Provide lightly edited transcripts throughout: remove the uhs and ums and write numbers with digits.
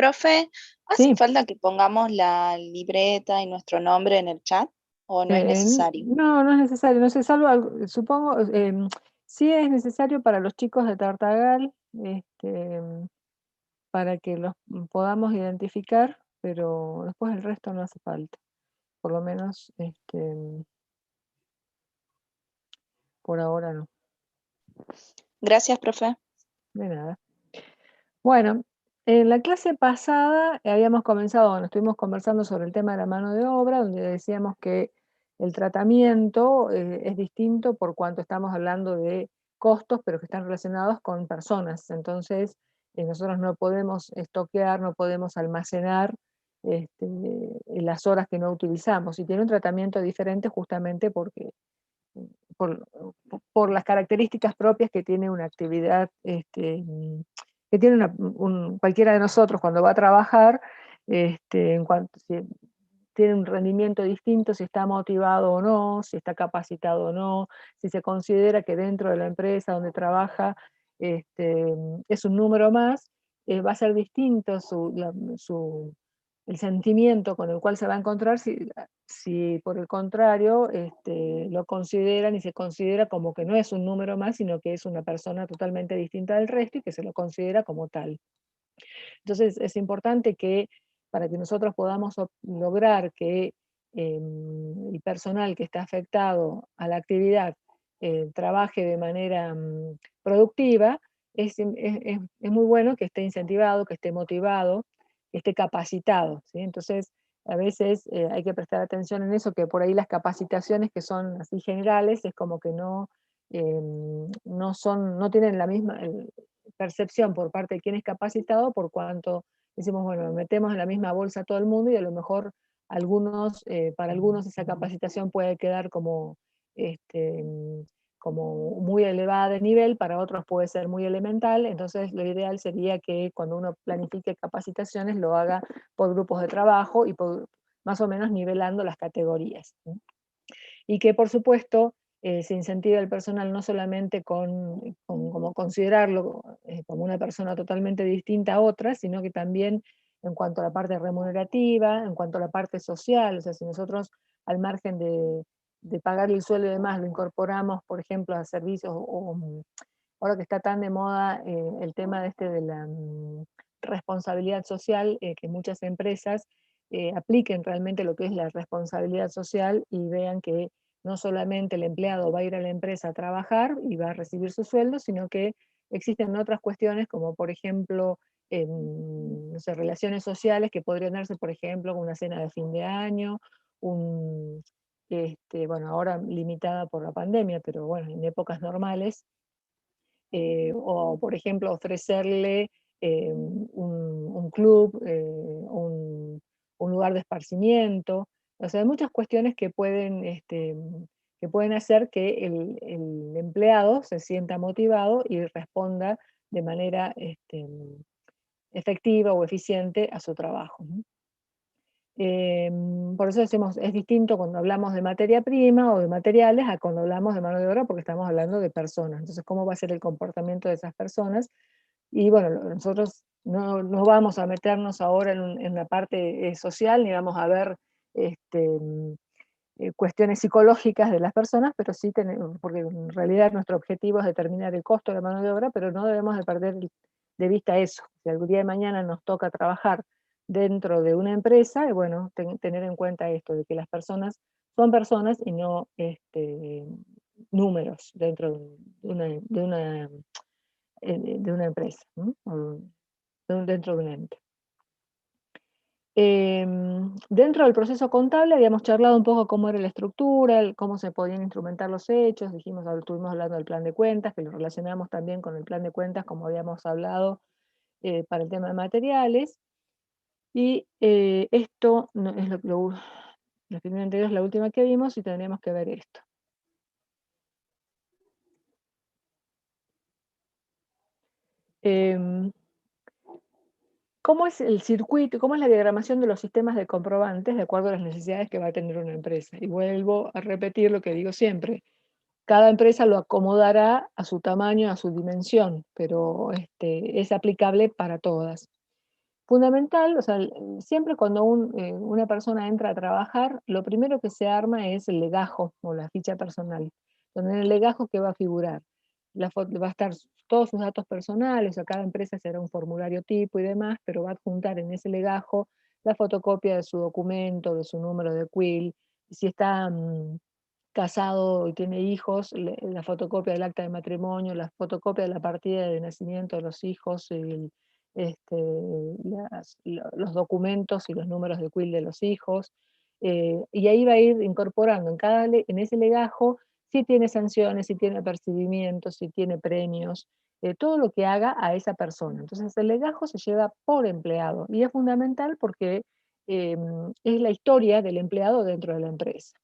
Profe, ¿hace Sí, falta que pongamos la libreta y nuestro nombre en el chat o no es necesario? no, no es necesario, no sé, salvo supongo, sí es necesario para los chicos de Tartagal, para que los podamos identificar, pero después el resto no hace falta, por lo menos, por ahora no, Gracias, profe. de nada. Bueno, en la clase pasada habíamos comenzado, bueno, estuvimos conversando sobre el tema de la mano de obra, donde decíamos que el tratamiento es distinto por cuanto estamos hablando de costos, pero que están relacionados con personas. Entonces, nosotros no podemos estoquear, no podemos almacenar las horas que no utilizamos. Y tiene un tratamiento diferente justamente porque por, por las características propias que tiene una actividad, que tiene cualquiera de nosotros cuando va a trabajar, en cuanto si tiene un rendimiento distinto, si está motivado o no, si está capacitado o no, si se considera que dentro de la empresa donde trabaja es un número más, va a ser distinto el sentimiento con el cual se va a encontrar si por el contrario lo consideran y se considera como que no es un número más, sino que es una persona totalmente distinta del resto y que se lo considera como tal. Entonces es importante que para que nosotros podamos lograr que el personal que está afectado a la actividad trabaje de manera productiva, es muy bueno que esté incentivado, que esté motivado, que esté capacitado, ¿sí? Entonces, a veces hay que prestar atención en eso, que por ahí las capacitaciones que son así generales, es como que no tienen la misma percepción por parte de quien es capacitado, por cuanto decimos, bueno, metemos en la misma bolsa a todo el mundo y a lo mejor para algunos esa capacitación puede quedar este, como muy elevada de nivel, para otros puede ser muy elemental, entonces lo ideal sería que cuando uno planifique capacitaciones lo haga por grupos de trabajo y más o menos nivelando las categorías, ¿sí? Y que por supuesto se incentive al personal no solamente con como considerarlo como una persona totalmente distinta a otras, sino que también en cuanto a la parte remunerativa, en cuanto a la parte social, o sea, si nosotros al margen de pagarle el sueldo y demás lo incorporamos, por ejemplo, a servicios ahora que está tan de moda el tema de la responsabilidad social, que muchas empresas apliquen realmente lo que es la responsabilidad social y vean que no solamente el empleado va a ir a la empresa a trabajar y va a recibir su sueldo, sino que existen otras cuestiones como por ejemplo, no sé, relaciones sociales que podrían darse, por ejemplo, con una cena de fin de año, un, bueno, ahora limitada por la pandemia, pero bueno, en épocas normales, o por ejemplo ofrecerle un club, un lugar de esparcimiento. O sea, hay muchas cuestiones que pueden hacer que el empleado se sienta motivado y responda de manera efectiva o eficiente a su trabajo, ¿no? Por eso decimos, es distinto cuando hablamos de materia prima o de materiales a cuando hablamos de mano de obra, porque estamos hablando de personas. Entonces, ¿cómo va a ser el comportamiento de esas personas? Y bueno, nosotros no vamos a meternos ahora en la parte social, ni vamos a ver cuestiones psicológicas de las personas, pero sí tenemos, porque en realidad nuestro objetivo es determinar el costo de la mano de obra, pero no debemos de perder de vista eso. Si algún día de mañana nos toca trabajar dentro de una empresa, y bueno, tener en cuenta esto, de que las personas son personas y no números dentro de una empresa, ¿no? Dentro de un ente. Dentro del proceso contable habíamos charlado un poco cómo era la estructura, cómo se podían instrumentar los hechos, estuvimos hablando del plan de cuentas, que lo relacionamos también con el plan de cuentas, como habíamos hablado para el tema de materiales, y esto no, es la primera anterior es la última que vimos y tendríamos que ver esto. Em, ¿Cómo es el circuito, cómo es la diagramación de los sistemas de comprobantes de acuerdo a las necesidades que va a tener una empresa? Y vuelvo a repetir lo que digo siempre. Cada empresa lo acomodará a su tamaño, a su dimensión, pero es aplicable para todas. fundamental, o sea, siempre cuando una persona entra a trabajar, lo primero que se arma es el legajo o la ficha personal, donde en el legajo que va a figurar, va a estar todos sus datos personales, a cada empresa será un formulario tipo y demás, pero va a adjuntar en ese legajo la fotocopia de su documento, de su número de quill, si está casado y tiene hijos, la fotocopia del acta de matrimonio, la fotocopia de la partida de nacimiento de los hijos, este, los documentos y los números de quill de los hijos, y ahí va a ir incorporando en ese legajo si tiene sanciones, si tiene apercibimientos, si tiene premios, todo lo que haga a esa persona. Entonces el legajo se lleva por empleado y es fundamental porque es la historia del empleado dentro de la empresa.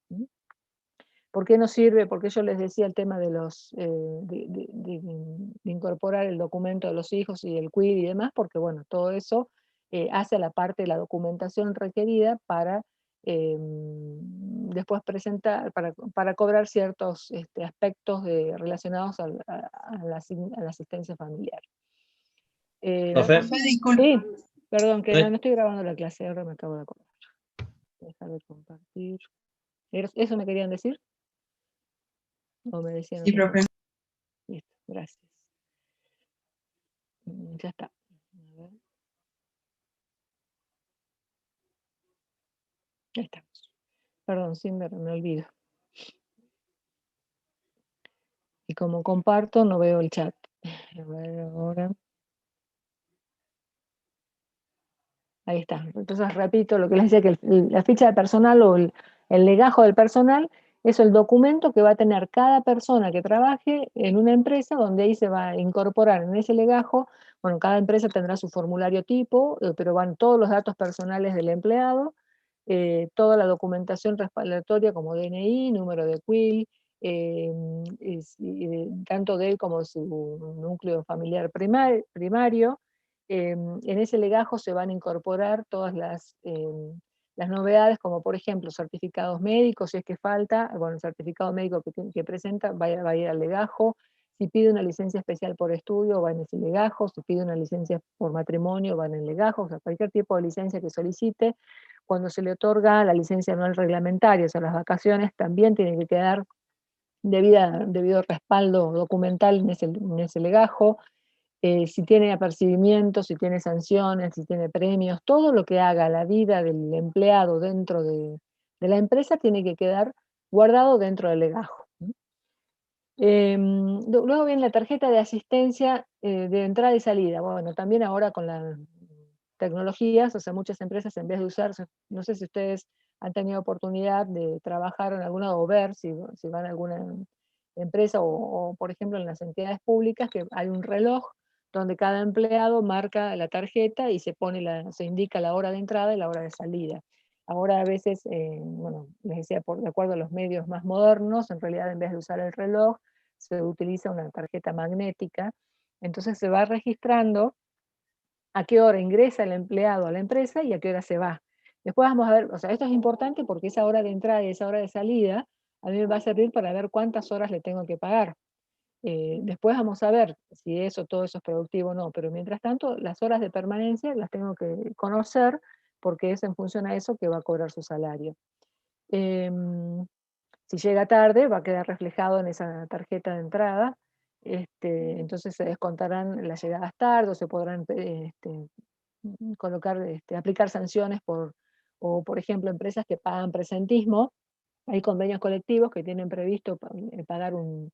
¿Por qué no sirve? Porque yo les decía el tema de de incorporar el documento de los hijos y el quill y demás, porque bueno, todo eso hace la parte de la documentación requerida para después presentar, para cobrar ciertos aspectos relacionados a la asistencia familiar. Profe, Sí, perdón, que ¿eh? no estoy grabando la clase, ahora me acabo de acordar. Dejar de compartir. ¿Eso me querían decir? ¿O me decían Sí, otra profe. cosa? Listo, gracias. Ya está. A ver. Ya estamos. Perdón, me olvido. Y como comparto, no veo el chat. A ver, ahora. Ahí está. Entonces repito lo que les decía, que la ficha de personal o el legajo del personal es el documento que va a tener cada persona que trabaje en una empresa, donde ahí se va a incorporar en ese legajo. Bueno, cada empresa tendrá su formulario tipo, pero van todos los datos personales del empleado, toda la documentación respaldatoria como DNI, número de quill, tanto de él como su núcleo familiar primario. En ese legajo se van a incorporar todas las novedades, como por ejemplo certificados médicos, si es que falta, bueno, el certificado médico que presenta va a ir al legajo. Si pide una licencia especial por estudio, va en ese legajo. Si pide una licencia por matrimonio, va en el legajo. O sea, cualquier tipo de licencia que solicite, cuando se le otorga la licencia anual reglamentaria, o sea, las vacaciones, también tiene que quedar debido respaldo documental en ese legajo. Si tiene apercibimientos, si tiene sanciones, si tiene premios, todo lo que haga la vida del empleado dentro de la empresa tiene que quedar guardado dentro del legajo. Luego viene la tarjeta de asistencia de entrada y salida. Bueno, también ahora con las tecnologías, o sea, muchas empresas en vez de usar, no sé si ustedes han tenido oportunidad de trabajar en alguna o ver si van a alguna empresa o, por ejemplo, en las entidades públicas, que hay un reloj donde cada empleado marca la tarjeta y se indica la hora de entrada y la hora de salida. Ahora a veces, bueno, les decía, de acuerdo a los medios más modernos, en realidad en vez de usar el reloj, se utiliza una tarjeta magnética, entonces se va registrando a qué hora ingresa el empleado a la empresa y a qué hora se va. Después vamos a ver, o sea, esto es importante porque esa hora de entrada y esa hora de salida a mí me va a servir para ver cuántas horas le tengo que pagar. Después vamos a ver si todo eso es productivo o no, pero mientras tanto las horas de permanencia las tengo que conocer porque es en función a eso que va a cobrar su salario. Si llega tarde, va a quedar reflejado en esa tarjeta de entrada. Entonces se descontarán las llegadas tarde o se podrán aplicar sanciones o por ejemplo, empresas que pagan presentismo. Hay convenios colectivos que tienen previsto pagar un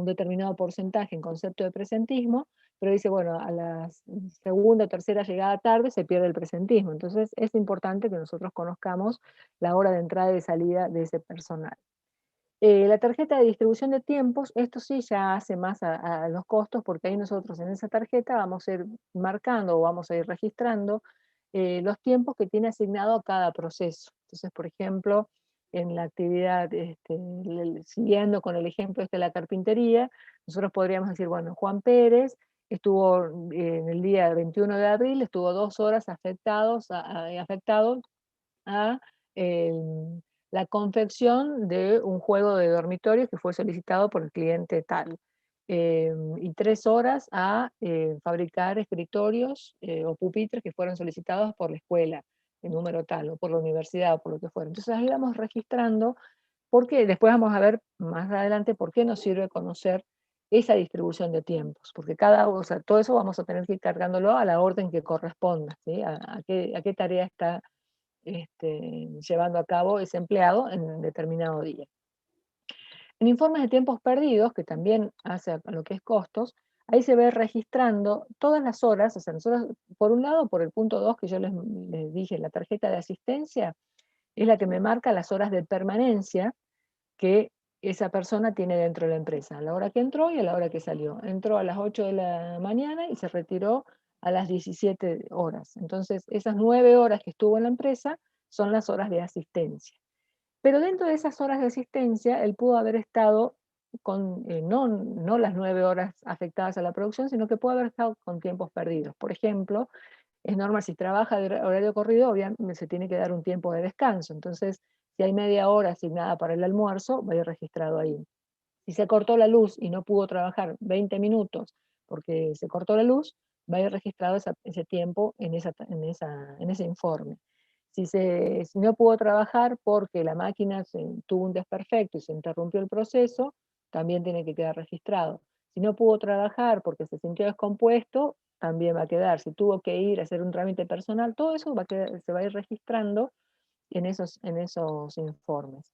determinado porcentaje en concepto de presentismo, pero dice, bueno, a la segunda o tercera llegada tarde se pierde el presentismo. Entonces es importante que nosotros conozcamos la hora de entrada y de salida de ese personal. La tarjeta de distribución de tiempos, esto sí ya hace más a los costos, porque ahí nosotros en esa tarjeta vamos a ir marcando o vamos a ir registrando los tiempos que tiene asignado a cada proceso. Entonces, por ejemplo, en la actividad, siguiendo con el ejemplo de la carpintería, nosotros podríamos decir, bueno, Juan Pérez estuvo en el día 21 de abril, estuvo 2 horas afectado a la confección de un juego de dormitorio que fue solicitado por el cliente tal. y 3 horas a fabricar escritorios o pupitres que fueron solicitados por la escuela, en número tal, o por la universidad, o por lo que fuera. Entonces ahí vamos registrando, porque después vamos a ver más adelante por qué nos sirve conocer esa distribución de tiempos, porque o sea, todo eso vamos a tener que ir cargándolo a la orden que corresponda, ¿sí? A qué tarea está llevando a cabo ese empleado en determinado día. En informes de tiempos perdidos, que también hace a lo que es costos, ahí se ve registrando todas las horas, o sea, nosotros, por un lado, por el punto 2 que yo les dije, la tarjeta de asistencia, es la que me marca las horas de permanencia que esa persona tiene dentro de la empresa, a la hora que entró y a la hora que salió. Entró a las 8 de la mañana y se retiró a las 17 horas. Entonces, esas 9 horas que estuvo en la empresa son las horas de asistencia. Pero dentro de esas horas de asistencia, él pudo haber estado con, no las 9 horas afectadas a la producción, sino que pudo haber estado con tiempos perdidos. Por ejemplo, es normal, si trabaja de horario corrido, obviamente se tiene que dar un tiempo de descanso. Entonces, si hay media hora asignada para el almuerzo, va a ir registrado ahí. Si se cortó la luz y no pudo trabajar 20 minutos porque se cortó la luz, va a ir registrado ese tiempo en ese informe. Si no pudo trabajar porque la máquina tuvo un desperfecto y se interrumpió el proceso, también tiene que quedar registrado. Si no pudo trabajar porque se sintió descompuesto, también va a quedar. Si tuvo que ir a hacer un trámite personal, todo eso se va a ir registrando en esos informes.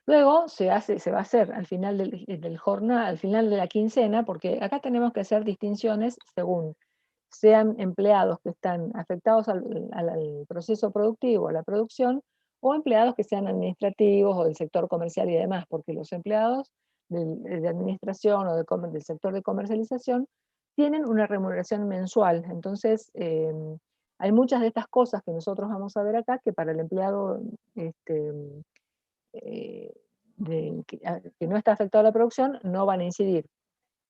Luego se va a hacer al final al final de la quincena, porque acá tenemos que hacer distinciones según sean empleados que están afectados al proceso productivo, a la producción, o empleados que sean administrativos o del sector comercial y demás, porque los empleados de administración o del sector de comercialización tienen una remuneración mensual. Entonces, hay muchas de estas cosas que nosotros vamos a ver acá que para el empleado eh, que no está afectado a la producción no van a incidir.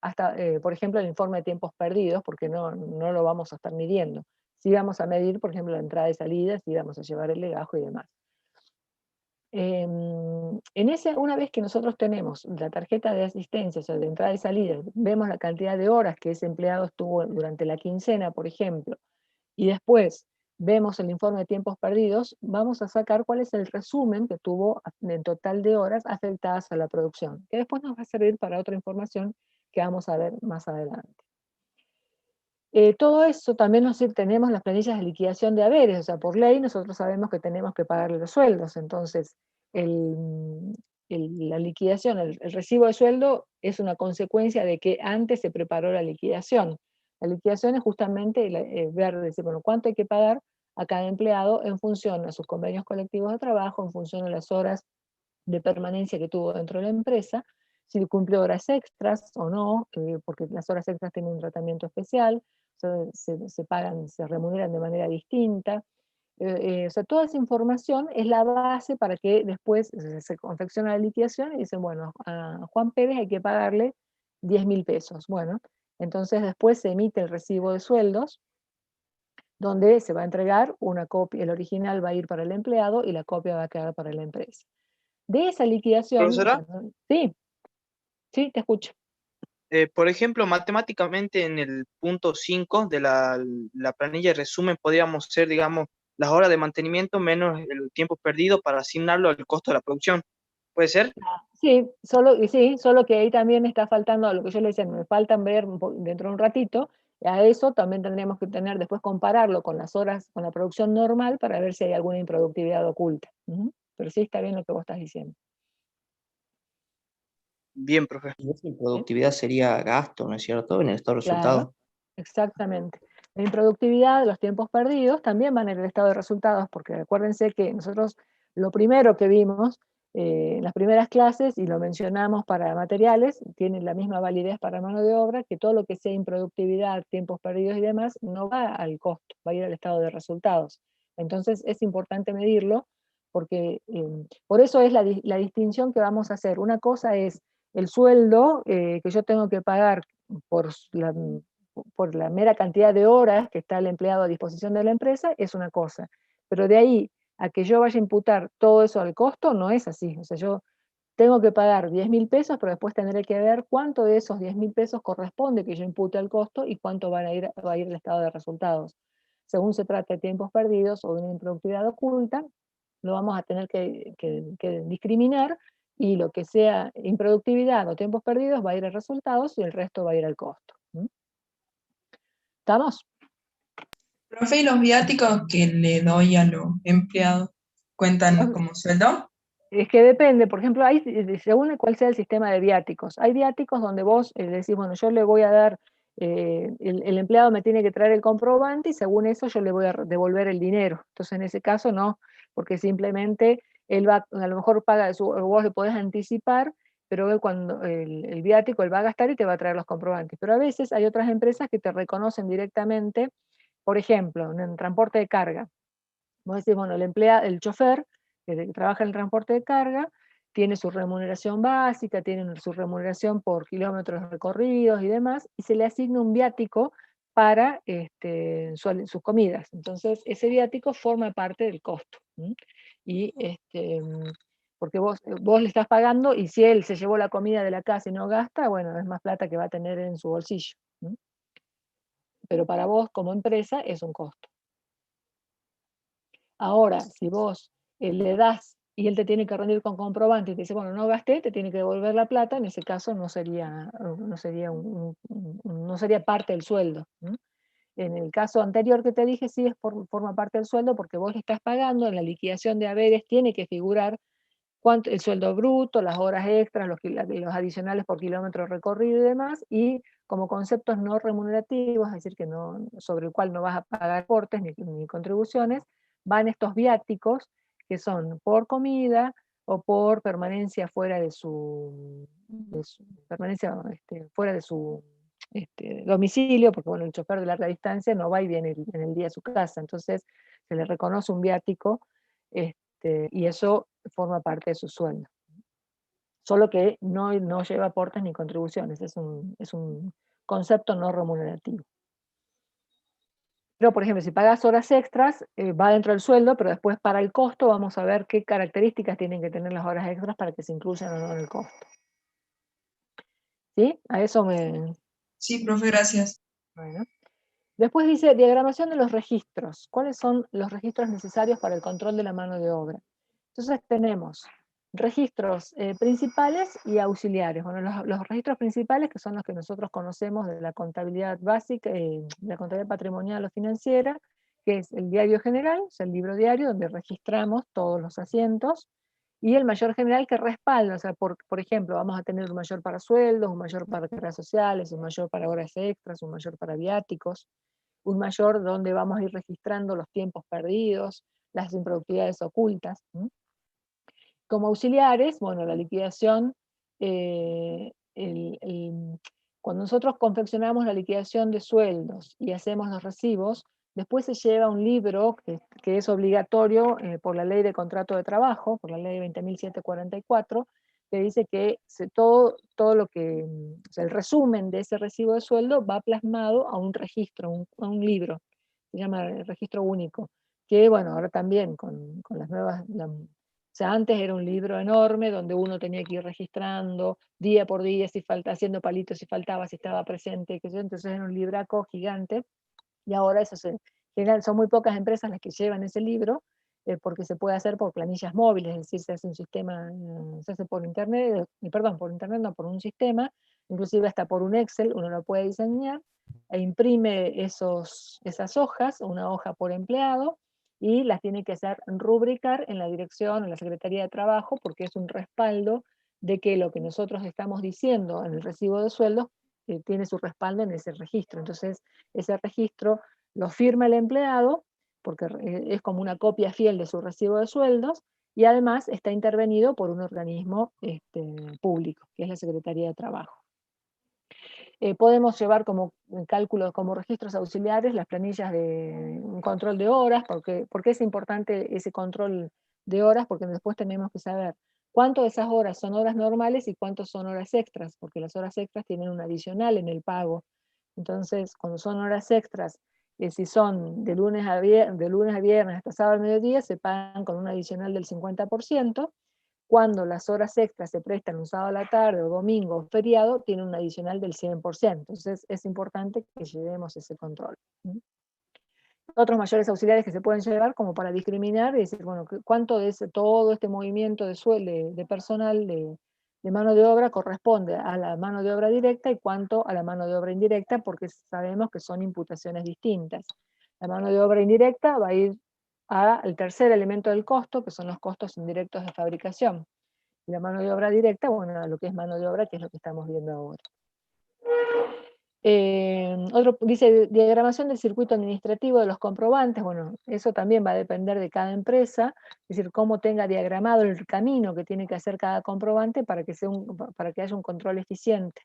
Hasta, por ejemplo, el informe de tiempos perdidos, porque no lo vamos a estar midiendo. Sí vamos a medir, por ejemplo, la entrada y salida, sí vamos a llevar el legajo y demás. Una vez que nosotros tenemos la tarjeta de asistencia, o sea, de entrada y salida, vemos la cantidad de horas que ese empleado estuvo durante la quincena, por ejemplo, y después vemos el informe de tiempos perdidos, vamos a sacar cuál es el resumen que tuvo en total de horas afectadas a la producción, que después nos va a servir para otra información que vamos a ver más adelante. Todo eso también tenemos las planillas de liquidación de haberes, o sea, por ley nosotros sabemos que tenemos que pagarle los sueldos, entonces la liquidación, el recibo de sueldo es una consecuencia de que antes se preparó la liquidación. La liquidación es justamente ver, decir, bueno, cuánto hay que pagar a cada empleado en función a sus convenios colectivos de trabajo, en función a las horas de permanencia que tuvo dentro de la empresa, si cumplió horas extras o no, porque las horas extras tienen un tratamiento especial, se pagan, se remuneran de manera distinta. O sea, toda esa información es la base para que después se confecciona la liquidación y dicen, bueno, a Juan Pérez hay que pagarle 10.000 pesos. Bueno, entonces después se emite el recibo de sueldos, donde se va a entregar una copia, el original va a ir para el empleado y la copia va a quedar para la empresa. De esa liquidación, o sea, Profesora, sí, te escucho. por ejemplo, matemáticamente en el punto 5 de la planilla de resumen podríamos hacer, digamos, las horas de mantenimiento menos el tiempo perdido para asignarlo al costo de la producción. ¿Puede ser? Sí, solo que ahí también está faltando a lo que yo le decía, me faltan ver dentro de un ratito, a eso también tendríamos que tener, después compararlo con las horas, con la producción normal para ver si hay alguna improductividad oculta. Pero sí está bien lo que vos estás diciendo. Bien, profe. Y esa improductividad sería gasto, ¿no es cierto? En el estado de Claro, resultado. exactamente. La improductividad, los tiempos perdidos, también van en el estado de resultados, porque acuérdense que nosotros lo primero que vimos en las primeras clases, y lo mencionamos para materiales, tiene la misma validez para mano de obra, que todo lo que sea improductividad, tiempos perdidos y demás, no va al costo, va a ir al estado de resultados. Entonces es importante medirlo, porque por eso es la distinción que vamos a hacer. Una cosa es el sueldo que yo tengo que pagar por la mera cantidad de horas que está el empleado a disposición de la empresa, es una cosa. Pero de ahí a que yo vaya a imputar todo eso al costo, no es así. O sea, yo tengo que pagar 10.000 pesos, pero después tendré que ver cuánto de esos 10.000 pesos corresponde que yo impute al costo y cuánto va a ir el estado de resultados. Según se trate de tiempos perdidos o de una improductividad oculta, lo vamos a tener que discriminar, y lo que sea improductividad o tiempos perdidos va a ir a resultados y el resto va a ir al costo. ¿Estamos? Profe, ¿y los viáticos que le doy a los empleados cuentan como sueldo? Es que depende, por ejemplo, según cuál sea el sistema de viáticos. Hay viáticos donde vos decís, bueno, yo le voy a dar, el empleado me tiene que traer el comprobante y según eso yo le voy a devolver el dinero. Entonces en ese caso no, porque simplemente él va, a lo mejor paga, vos le podés anticipar, pero él cuando el viático él va a gastar y te va a traer los comprobantes. Pero a veces hay otras empresas que te reconocen directamente, por ejemplo, en el transporte de carga. Vos decís, bueno, el chofer que trabaja en el transporte de carga tiene su remuneración básica, tiene su remuneración por kilómetros recorridos y demás, y se le asigna un viático para sus comidas. Entonces, ese viático forma parte del costo. Y porque vos le estás pagando, y si él se llevó la comida de la casa y no gasta, bueno, es más plata que va a tener en su bolsillo. Pero para vos, como empresa, es un costo. Ahora, si vos le das y él te tiene que rendir con comprobante y te dice, bueno, no gasté, te tiene que devolver la plata, en ese caso no sería parte del sueldo. En el caso anterior que te dije, sí forma parte del sueldo porque vos le estás pagando, en la liquidación de haberes tiene que figurar el sueldo bruto, las horas extras, los adicionales por kilómetro recorrido y demás, y como conceptos no remunerativos, es decir, sobre el cual no vas a pagar aportes ni contribuciones, van estos viáticos que son por comida o por permanencia fuera de su domicilio, porque bueno, el chofer de larga distancia no va y viene en el día a su casa, entonces se le reconoce un viático, y eso forma parte de su sueldo. Solo que no lleva aportes ni contribuciones, es un concepto no remunerativo. Pero, por ejemplo, si pagas horas extras, va dentro del sueldo, pero después para el costo vamos a ver qué características tienen que tener las horas extras para que se incluyan o no en el costo. ¿Sí? A eso me... Sí, profe, gracias. Bueno. Después dice, diagramación de los registros. ¿Cuáles son los registros necesarios para el control de la mano de obra? Entonces tenemos registros principales y auxiliares. Bueno, los registros principales, que son los que nosotros conocemos de la contabilidad básica, de la contabilidad patrimonial o financiera, que es el diario general, es el libro diario donde registramos todos los asientos, y el mayor general que respalda, o sea, por ejemplo, vamos a tener un mayor para sueldos, un mayor para carreras sociales, un mayor para horas extras, un mayor para viáticos, un mayor donde vamos a ir registrando los tiempos perdidos, las improductividades ocultas. Como auxiliares, bueno, la liquidación, cuando nosotros confeccionamos la liquidación de sueldos y hacemos los recibos, después se lleva un libro que es obligatorio por la ley de contrato de trabajo, por la ley 20.744, que dice que todo lo que, o sea, el resumen de ese recibo de sueldo va plasmado a un registro, a un libro, se llama el registro único, que bueno, ahora también con las nuevas... O sea, antes era un libro enorme donde uno tenía que ir registrando día por día, si falta, haciendo palitos si faltaba, si estaba presente, entonces era un libraco gigante, y ahora son muy pocas empresas las que llevan ese libro, porque se puede hacer por planillas móviles, es decir, se hace un sistema, se hace por internet, no, por un sistema, inclusive hasta por un Excel, uno lo puede diseñar, e imprime esas hojas, una hoja por empleado, y las tiene que hacer rubricar en la dirección, en la Secretaría de Trabajo, porque es un respaldo de que lo que nosotros estamos diciendo en el recibo de sueldos tiene su respaldo en ese registro. Entonces, ese registro lo firma el empleado, porque es como una copia fiel de su recibo de sueldos, y además está intervenido por un organismo público, que es la Secretaría de Trabajo. Podemos llevar como cálculos, como registros auxiliares, las planillas de un control de horas, porque es importante ese control de horas, porque después tenemos que saber cuánto de esas horas son horas normales y cuántos son horas extras, porque las horas extras tienen un adicional en el pago. Entonces, cuando son horas extras, si son de lunes a viernes hasta sábado al mediodía, se pagan con un adicional del 50%, cuando las horas extras se prestan un sábado a la tarde o domingo o feriado, tiene un adicional del 100%. Entonces es importante que llevemos ese control. Otros mayores auxiliares que se pueden llevar como para discriminar y decir, bueno, cuánto de todo este movimiento de personal de mano de obra corresponde a la mano de obra directa y cuánto a la mano de obra indirecta, porque sabemos que son imputaciones distintas. La mano de obra indirecta va a ir al tercer elemento del costo, que son los costos indirectos de fabricación. Y la mano de obra directa, bueno, a lo que es mano de obra, que es lo que estamos viendo ahora. Otro dice, diagramación del circuito administrativo de los comprobantes. Bueno, eso también va a depender de cada empresa, es decir, cómo tenga diagramado el camino que tiene que hacer cada comprobante para que haya un control eficiente.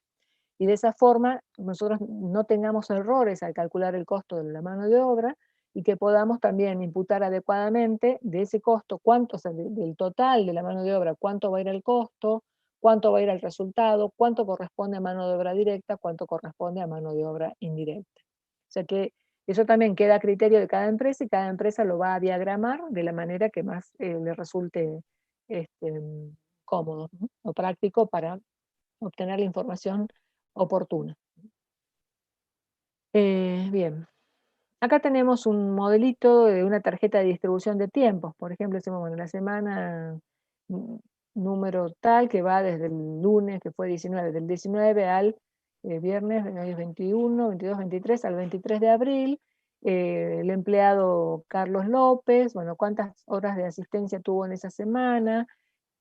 Y de esa forma nosotros no tengamos errores al calcular el costo de la mano de obra y que podamos también imputar adecuadamente de ese costo, cuánto, o sea, del total de la mano de obra, cuánto va a ir al costo, cuánto va a ir al resultado, cuánto corresponde a mano de obra directa, cuánto corresponde a mano de obra indirecta. O sea que eso también queda a criterio de cada empresa y cada empresa lo va a diagramar de la manera que más le resulte cómodo, ¿no? O práctico para obtener la información oportuna. Bien. Acá tenemos un modelito de una tarjeta de distribución de tiempos. Por ejemplo, decimos, bueno, la semana número tal que va desde el lunes, que fue 19, del 19 al viernes, 21, 22, 23, al 23 de abril. El empleado Carlos López, bueno, cuántas horas de asistencia tuvo en esa semana,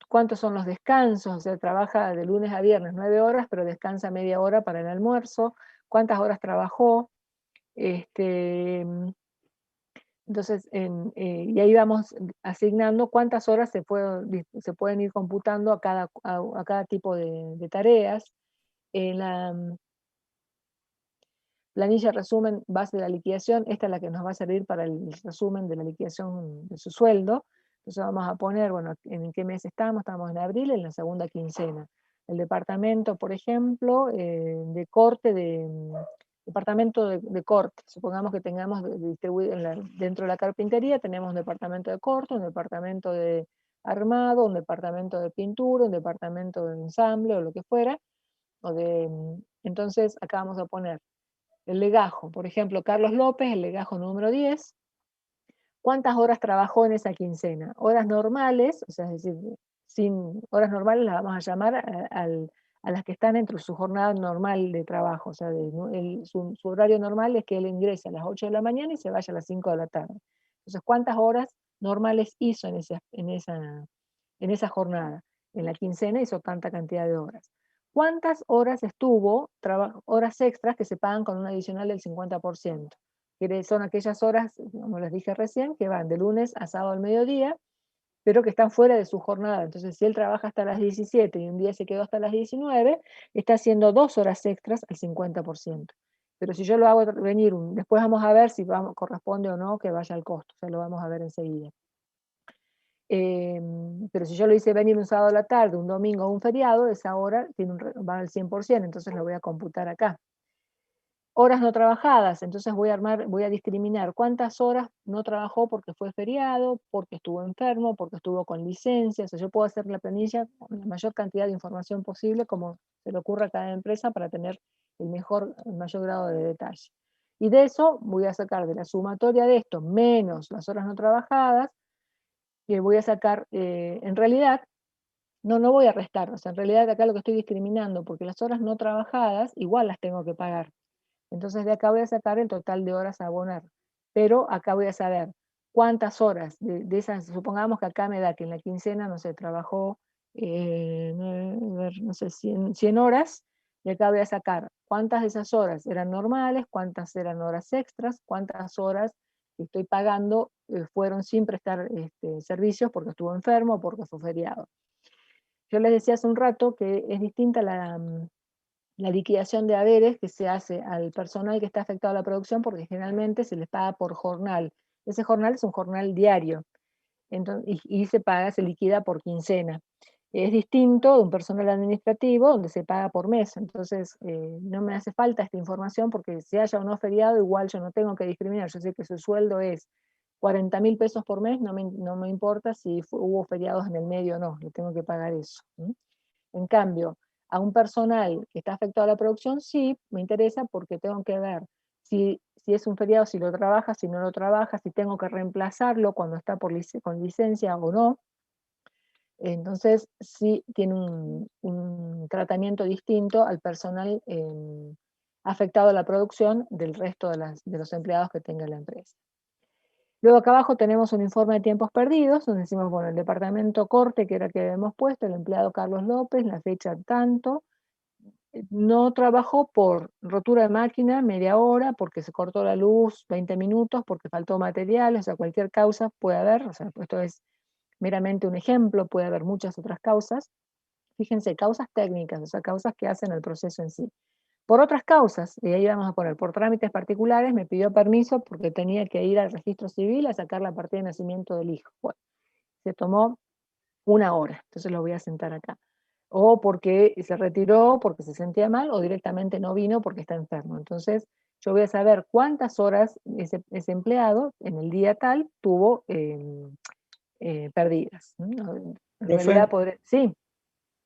cuántos son los descansos, o sea, trabaja de lunes a viernes 9 horas, pero descansa media hora para el almuerzo, cuántas horas trabajó. Entonces, y ahí vamos asignando cuántas horas se pueden ir computando a cada tipo de tareas. En la planilla resumen base de la liquidación, esta es la que nos va a servir para el resumen de la liquidación de su sueldo. Entonces vamos a poner, bueno, en qué mes estamos en abril, en la segunda quincena. El departamento, por ejemplo, de corte departamento de corte. Supongamos que tengamos distribuido dentro de la carpintería, tenemos un departamento de corte, un departamento de armado, un departamento de pintura, un departamento de ensamble o lo que fuera. Entonces acá vamos a poner el legajo. Por ejemplo, Carlos López, el legajo número 10. ¿Cuántas horas trabajó en esa quincena? Horas normales, o sea, es decir, sin horas normales las vamos a llamar a las que están entre su jornada normal de trabajo. O sea, su horario normal es que él ingrese a las 8 de la mañana y se vaya a las 5 de la tarde. Entonces, ¿cuántas horas normales hizo en esa jornada? En la quincena hizo tanta cantidad de horas. ¿Cuántas horas estuvo, horas extras que se pagan con un adicional del 50%? Que son aquellas horas, como les dije recién, que van de lunes a sábado al mediodía, pero que están fuera de su jornada. Entonces, si él trabaja hasta las 17 y un día se quedó hasta las 19, está haciendo 2 horas extras al 50%. Pero si yo lo hago venir, después vamos a ver si corresponde o no que vaya al costo, o sea, lo vamos a ver enseguida. Pero si yo lo hice venir un sábado a la tarde, un domingo o un feriado, esa hora va al 100%, entonces lo voy a computar acá. Horas no trabajadas, entonces voy a discriminar cuántas horas no trabajó porque fue feriado, porque estuvo enfermo, porque estuvo con licencia. O sea, yo puedo hacer la planilla con la mayor cantidad de información posible, como se le ocurra a cada empresa, para tener el mayor grado de detalle. Y de eso voy a sacar de la sumatoria de esto, menos las horas no trabajadas, que voy a sacar, en realidad, no voy a restar. O sea, en realidad acá lo que estoy discriminando, porque las horas no trabajadas igual las tengo que pagar. Entonces de acá voy a sacar el total de horas a abonar, pero acá voy a saber cuántas horas de esas, supongamos que acá me da que en la quincena, no sé, trabajó, no sé, 100 horas, y acá voy a sacar cuántas de esas horas eran normales, cuántas eran horas extras, cuántas horas que estoy pagando fueron sin prestar servicios porque estuvo enfermo o porque fue feriado. Yo les decía hace un rato que es distinta la liquidación de haberes que se hace al personal que está afectado a la producción, porque generalmente se les paga por jornal. Ese jornal es un jornal diario, entonces, y se liquida por quincena. Es distinto de un personal administrativo donde se paga por mes, entonces no me hace falta esta información porque si haya o no feriado, igual yo no tengo que discriminar. Yo sé que su sueldo es 40.000 pesos por mes, no me importa si hubo feriados en el medio o no, le tengo que pagar eso. En cambio, a un personal que está afectado a la producción, sí, me interesa porque tengo que ver si es un feriado, si lo trabaja, si no lo trabaja, si tengo que reemplazarlo cuando está con licencia o no. Entonces, sí tiene un tratamiento distinto al personal afectado a la producción del resto de los empleados que tenga la empresa. Luego acá abajo tenemos un informe de tiempos perdidos, donde decimos, bueno, el departamento corte, que era el que habíamos puesto, el empleado Carlos López, la fecha tanto, no trabajó por rotura de máquina media hora, porque se cortó la luz 20 minutos, porque faltó material, o sea, cualquier causa puede haber, o sea, esto es meramente un ejemplo, puede haber muchas otras causas. Fíjense, causas técnicas, o sea, causas que hacen el proceso en sí. Por otras causas, y ahí vamos a poner, por trámites particulares, me pidió permiso porque tenía que ir al registro civil a sacar la partida de nacimiento del hijo. Bueno, se tomó 1 hora, entonces lo voy a sentar acá. O porque se retiró porque se sentía mal, o directamente no vino porque está enfermo. Entonces, yo voy a saber cuántas horas ese empleado en el día tal tuvo perdidas. En realidad, Profe, sí,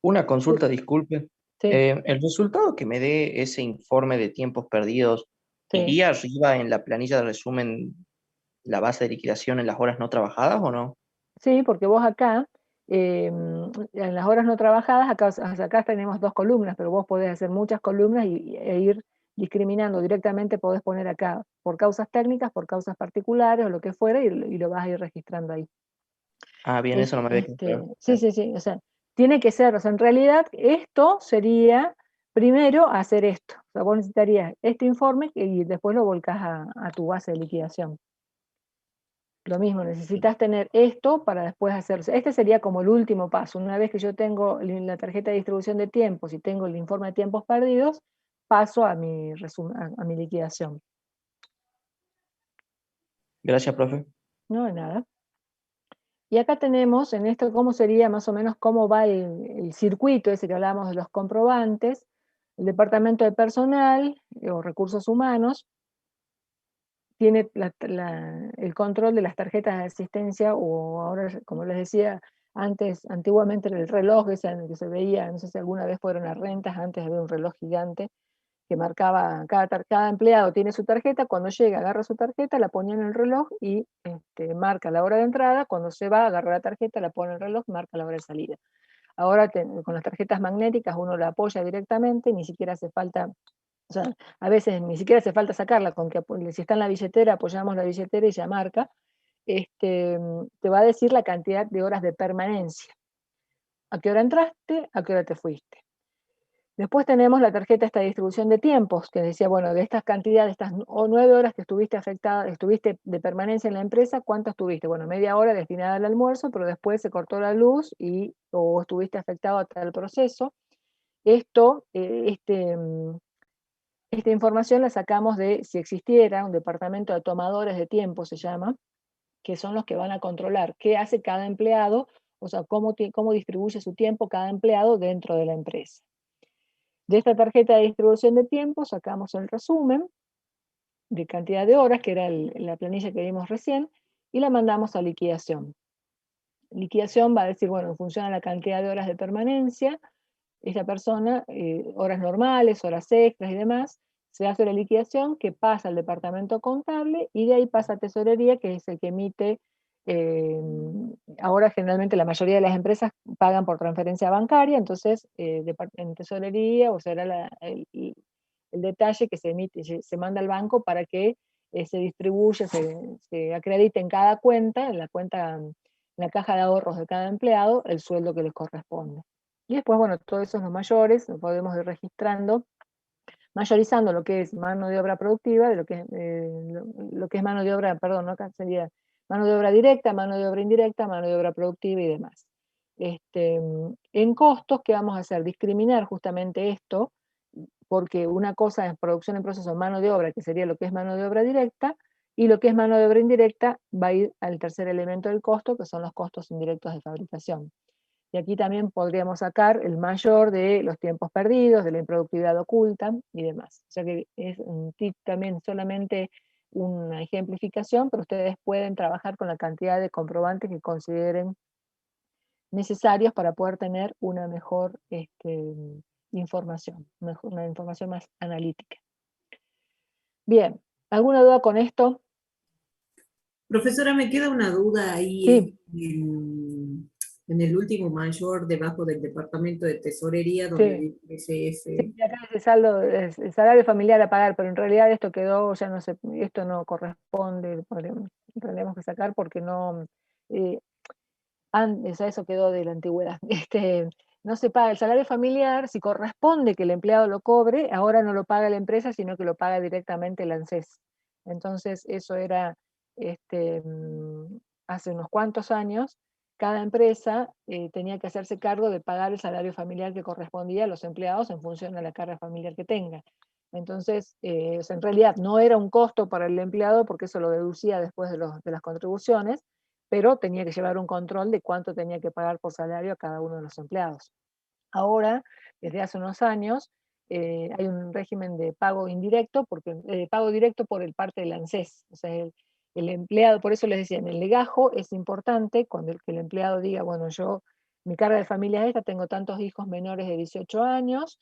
una sí, consulta, disculpe. sí, El resultado que me dé ese informe de tiempos perdidos, sí. ¿iría arriba en la planilla de resumen la base de liquidación en las horas no trabajadas o no? Sí, porque vos acá, en las horas no trabajadas, acá tenemos 2 columnas, pero vos podés hacer muchas columnas e ir discriminando directamente, podés poner acá por causas técnicas, por causas particulares o lo que fuera, y lo vas a ir registrando ahí. Ah, bien, eso no me había quedado claro. Sí, sí, sí, o sea, tiene que ser, o sea, en realidad esto sería primero hacer esto, o sea, vos necesitarías este informe y después lo volcás a tu base de liquidación. Lo mismo, necesitas tener esto para después hacerse. Este sería como el último paso. Una vez que yo tengo la tarjeta de distribución de tiempos y tengo el informe de tiempos perdidos, paso a mi liquidación. Gracias, profe. No, de nada. Y acá tenemos en esto cómo sería más o menos cómo va el circuito ese que hablábamos de los comprobantes, el departamento de personal o recursos humanos tiene el control de las tarjetas de asistencia, o ahora, como les decía antes, antiguamente era el reloj ese en el que se veía, no sé si alguna vez fueron a rentas, antes había un reloj gigante que marcaba, cada empleado tiene su tarjeta, cuando llega agarra su tarjeta, la ponía en el reloj y marca la hora de entrada, cuando se va agarra la tarjeta, la pone en el reloj, marca la hora de salida. Ahora con las tarjetas magnéticas uno la apoya directamente, ni siquiera hace falta, o sea, a veces ni siquiera hace falta sacarla, con que si está en la billetera, apoyamos la billetera y ya marca, te va a decir la cantidad de horas de permanencia. ¿A qué hora entraste? ¿A qué hora te fuiste? Después tenemos la tarjeta esta de distribución de tiempos, que decía, bueno, de estas cantidades, estas 9 horas que estuviste de permanencia en la empresa, ¿cuánto estuviste? Bueno, media hora destinada al almuerzo, pero después se cortó la luz o estuviste afectado a tal proceso. Esto, esta información la sacamos de, si existiera, un departamento de tomadores de tiempo, se llama, que son los que van a controlar qué hace cada empleado, o sea, cómo distribuye su tiempo cada empleado dentro de la empresa. De esta tarjeta de distribución de tiempo sacamos el resumen de cantidad de horas, que era la planilla que vimos recién, y la mandamos a liquidación. Liquidación va a decir, bueno, en función a la cantidad de horas de permanencia, esta persona, horas normales, horas extras y demás, se hace la liquidación que pasa al departamento contable y de ahí pasa a tesorería, que es el que emite. Ahora generalmente la mayoría de las empresas pagan por transferencia bancaria, entonces en tesorería, o será el detalle que se emite, se manda al banco para que se distribuya, se acredite en cada cuenta, en la caja de ahorros de cada empleado, el sueldo que les corresponde. Y después, bueno, todos esos los mayores, lo podemos ir registrando, mayorizando lo que es mano de obra productiva, de lo que es mano de obra, perdón, no acá sería mano de obra directa, mano de obra indirecta, mano de obra productiva y demás. En costos, ¿qué vamos a hacer? Discriminar justamente esto, porque una cosa es producción en proceso, mano de obra, que sería lo que es mano de obra directa, y lo que es mano de obra indirecta va a ir al tercer elemento del costo, que son los costos indirectos de fabricación. Y aquí también podríamos sacar el mayor de los tiempos perdidos, de la improductividad oculta y demás. O sea que es un tip también solamente una ejemplificación, pero ustedes pueden trabajar con la cantidad de comprobantes que consideren necesarios para poder tener una mejor información, una información más analítica. Bien, ¿alguna duda con esto? Profesora, me queda una duda ahí Sí. en el último mayor, debajo del departamento de tesorería, donde dice SF. Sí, acá dice saldo, el salario familiar a pagar, pero en realidad esto quedó, ya no sé, esto no corresponde, tendremos que sacar porque no, antes, eso quedó de la antigüedad. No se paga el salario familiar, si corresponde que el empleado lo cobre, ahora no lo paga la empresa, sino que lo paga directamente el ANSES. Entonces, eso era hace unos cuantos años, cada empresa tenía que hacerse cargo de pagar el salario familiar que correspondía a los empleados en función de la carga familiar que tenga. Entonces, o sea, en realidad no era un costo para el empleado porque eso lo deducía después de las contribuciones, pero tenía que llevar un control de cuánto tenía que pagar por salario a cada uno de los empleados. Ahora, desde hace unos años, hay un régimen de pago indirecto, porque pago directo por el parte del ANSES. O sea, el empleado, por eso les decía, en el legajo es importante cuando el empleado diga, bueno, mi carga de familia es esta, tengo tantos hijos menores de 18 años,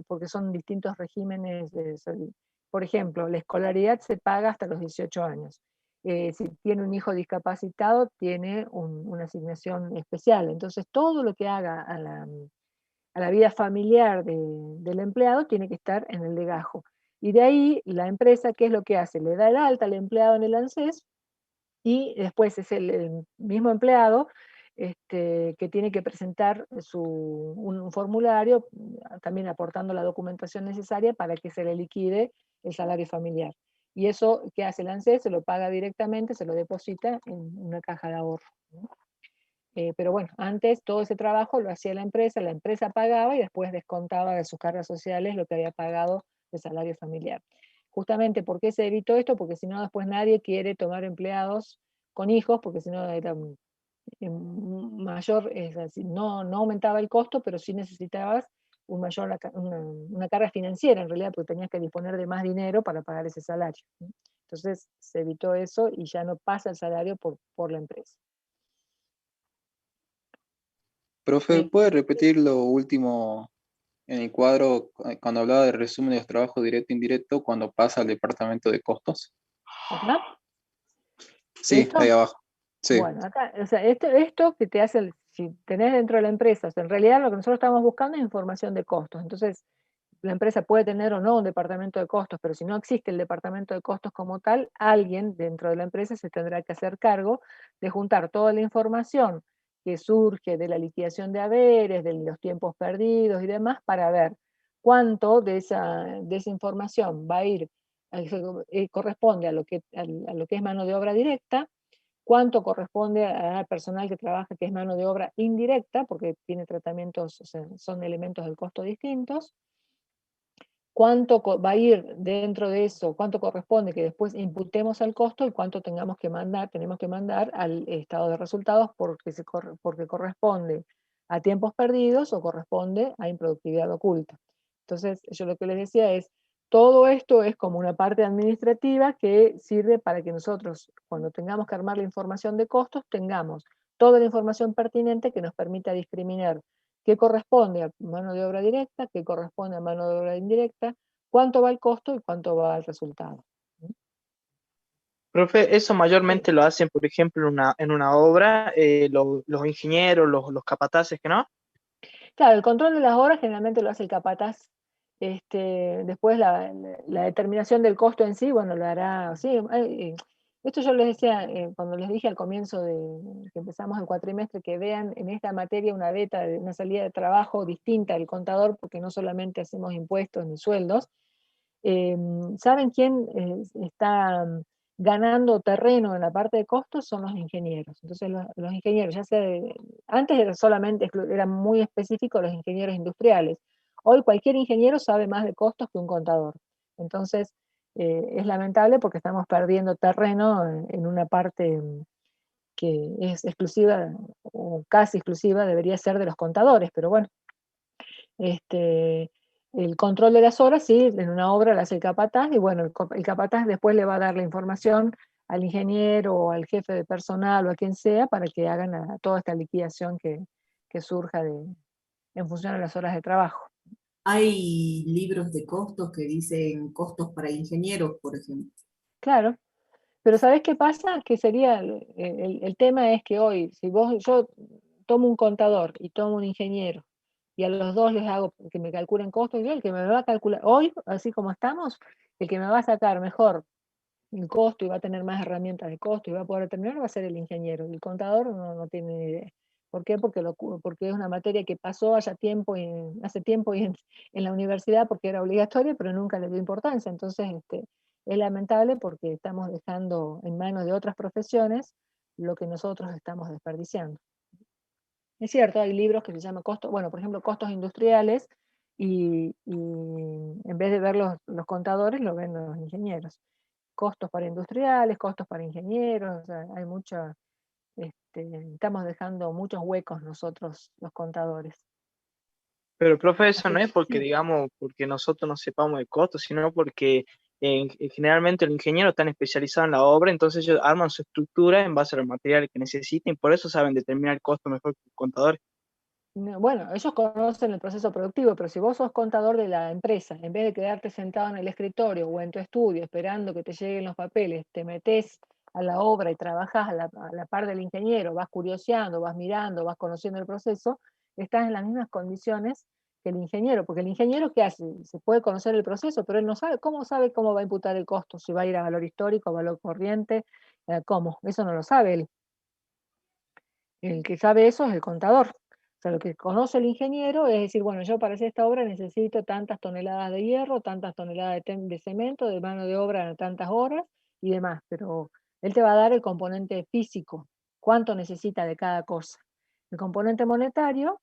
porque son distintos regímenes. Por ejemplo, la escolaridad se paga hasta los 18 años. Si tiene un hijo discapacitado, tiene una asignación especial. Entonces, todo lo que haga a la vida familiar del empleado tiene que estar en el legajo. Y de ahí, la empresa, ¿qué es lo que hace? Le da el alta al empleado en el ANSES y después es el mismo empleado que tiene que presentar un formulario, también aportando la documentación necesaria para que se le liquide el salario familiar. Y eso, ¿qué hace el ANSES? Se lo paga directamente, se lo deposita en una caja de ahorro, ¿no? Pero bueno, antes todo ese trabajo lo hacía la empresa pagaba y después descontaba de sus cargas sociales lo que había pagado de salario familiar. Justamente, ¿por qué se evitó esto? Porque si no, después nadie quiere tomar empleados con hijos, porque si no era mayor, es decir, no aumentaba el costo, pero sí necesitabas una carga financiera en realidad, porque tenías que disponer de más dinero para pagar ese salario, ¿no? Entonces se evitó eso y ya no pasa el salario por la empresa. Profe, Sí. ¿puede repetir lo último en el cuadro cuando hablaba de resumen de los trabajos directo e indirecto cuando pasa al departamento de costos? ¿Acá? Sí, ¿Esto? ahí abajo. Sí. Bueno, acá, o sea, esto que te hace, si tenés dentro de la empresa, o sea, en realidad lo que nosotros estamos buscando es información de costos. Entonces, la empresa puede tener o no un departamento de costos, pero si no existe el departamento de costos como tal, alguien dentro de la empresa se tendrá que hacer cargo de juntar toda la información que surge de la liquidación de haberes, de los tiempos perdidos y demás, para ver cuánto de esa información va a ir, corresponde a lo que es mano de obra directa, cuánto corresponde al personal que trabaja, que es mano de obra indirecta, porque tiene tratamientos, o sea, son elementos del costo distintos, cuánto va a ir dentro de eso, cuánto corresponde que después imputemos al costo y cuánto tenemos que mandar al estado de resultados porque corresponde a tiempos perdidos o corresponde a improductividad oculta. Entonces, yo lo que les decía es, todo esto es como una parte administrativa que sirve para que nosotros, cuando tengamos que armar la información de costos, tengamos toda la información pertinente que nos permita discriminar qué corresponde a mano de obra directa, qué corresponde a mano de obra indirecta, cuánto va el costo y cuánto va el resultado. Profe, eso Sí. mayormente lo hacen, por ejemplo, en una obra, los ingenieros, los capataces, ¿que no? Claro, el control de las obras generalmente lo hace el capataz. Después la determinación del costo en sí, bueno, lo hará, sí. Esto yo les decía, cuando les dije al comienzo que empezamos el cuatrimestre, que vean en esta materia una beta, una salida de trabajo distinta del contador, porque no solamente hacemos impuestos ni sueldos. ¿Saben quién está ganando terreno en la parte de costos? Son los ingenieros. Entonces los ingenieros, antes eran muy específicos los ingenieros industriales. Hoy cualquier ingeniero sabe más de costos que un contador. Entonces es lamentable porque estamos perdiendo terreno en una parte que es exclusiva o casi exclusiva, debería ser de los contadores, pero bueno. El control de las horas, sí, en una obra la hace el capataz, y bueno, el capataz después le va a dar la información al ingeniero o al jefe de personal o a quien sea para que hagan toda esta liquidación que surja en función de las horas de trabajo. Hay libros de costos que dicen costos para ingenieros, por ejemplo. Claro, pero ¿sabés qué pasa? Que sería, el tema es que hoy, si yo tomo un contador y tomo un ingeniero, y a los dos les hago que me calculen costos, yo el que me va a calcular, hoy, así como estamos, el que me va a sacar mejor el costo y va a tener más herramientas de costo y va a poder determinar va a ser el ingeniero. El contador no tiene ni idea. ¿Por qué? Porque es una materia que pasó hace tiempo en la universidad porque era obligatoria, pero nunca le dio importancia. Entonces, es lamentable porque estamos dejando en manos de otras profesiones lo que nosotros estamos desperdiciando. Es cierto, hay libros que se llaman costos, bueno, por ejemplo, costos industriales, y en vez de ver los contadores, lo ven los ingenieros. Costos para industriales, costos para ingenieros, o sea, hay estamos dejando muchos huecos nosotros, los contadores. Pero, profe, eso Así no es que porque, sí, digamos, porque nosotros no sepamos de costos, sino porque generalmente el ingeniero está especializado en la obra, entonces ellos arman su estructura en base a los materiales que necesiten, y por eso saben determinar el costo mejor que el contador. bueno, ellos conocen el proceso productivo, pero si vos sos contador de la empresa, en vez de quedarte sentado en el escritorio o en tu estudio esperando que te lleguen los papeles, te metés a la obra y trabajás a la par del ingeniero, vas curioseando, vas mirando, vas conociendo el proceso, estás en las mismas condiciones que el ingeniero, porque el ingeniero, ¿qué hace? Se puede conocer el proceso, pero él no sabe cómo va a imputar el costo, si va a ir a valor histórico, a valor corriente, cómo, eso no lo sabe él. El que sabe eso es el contador. O sea, lo que conoce el ingeniero es decir, bueno, yo para hacer esta obra necesito tantas toneladas de hierro, tantas toneladas de cemento, de mano de obra tantas horas y demás, pero él te va a dar el componente físico, cuánto necesita de cada cosa. El componente monetario,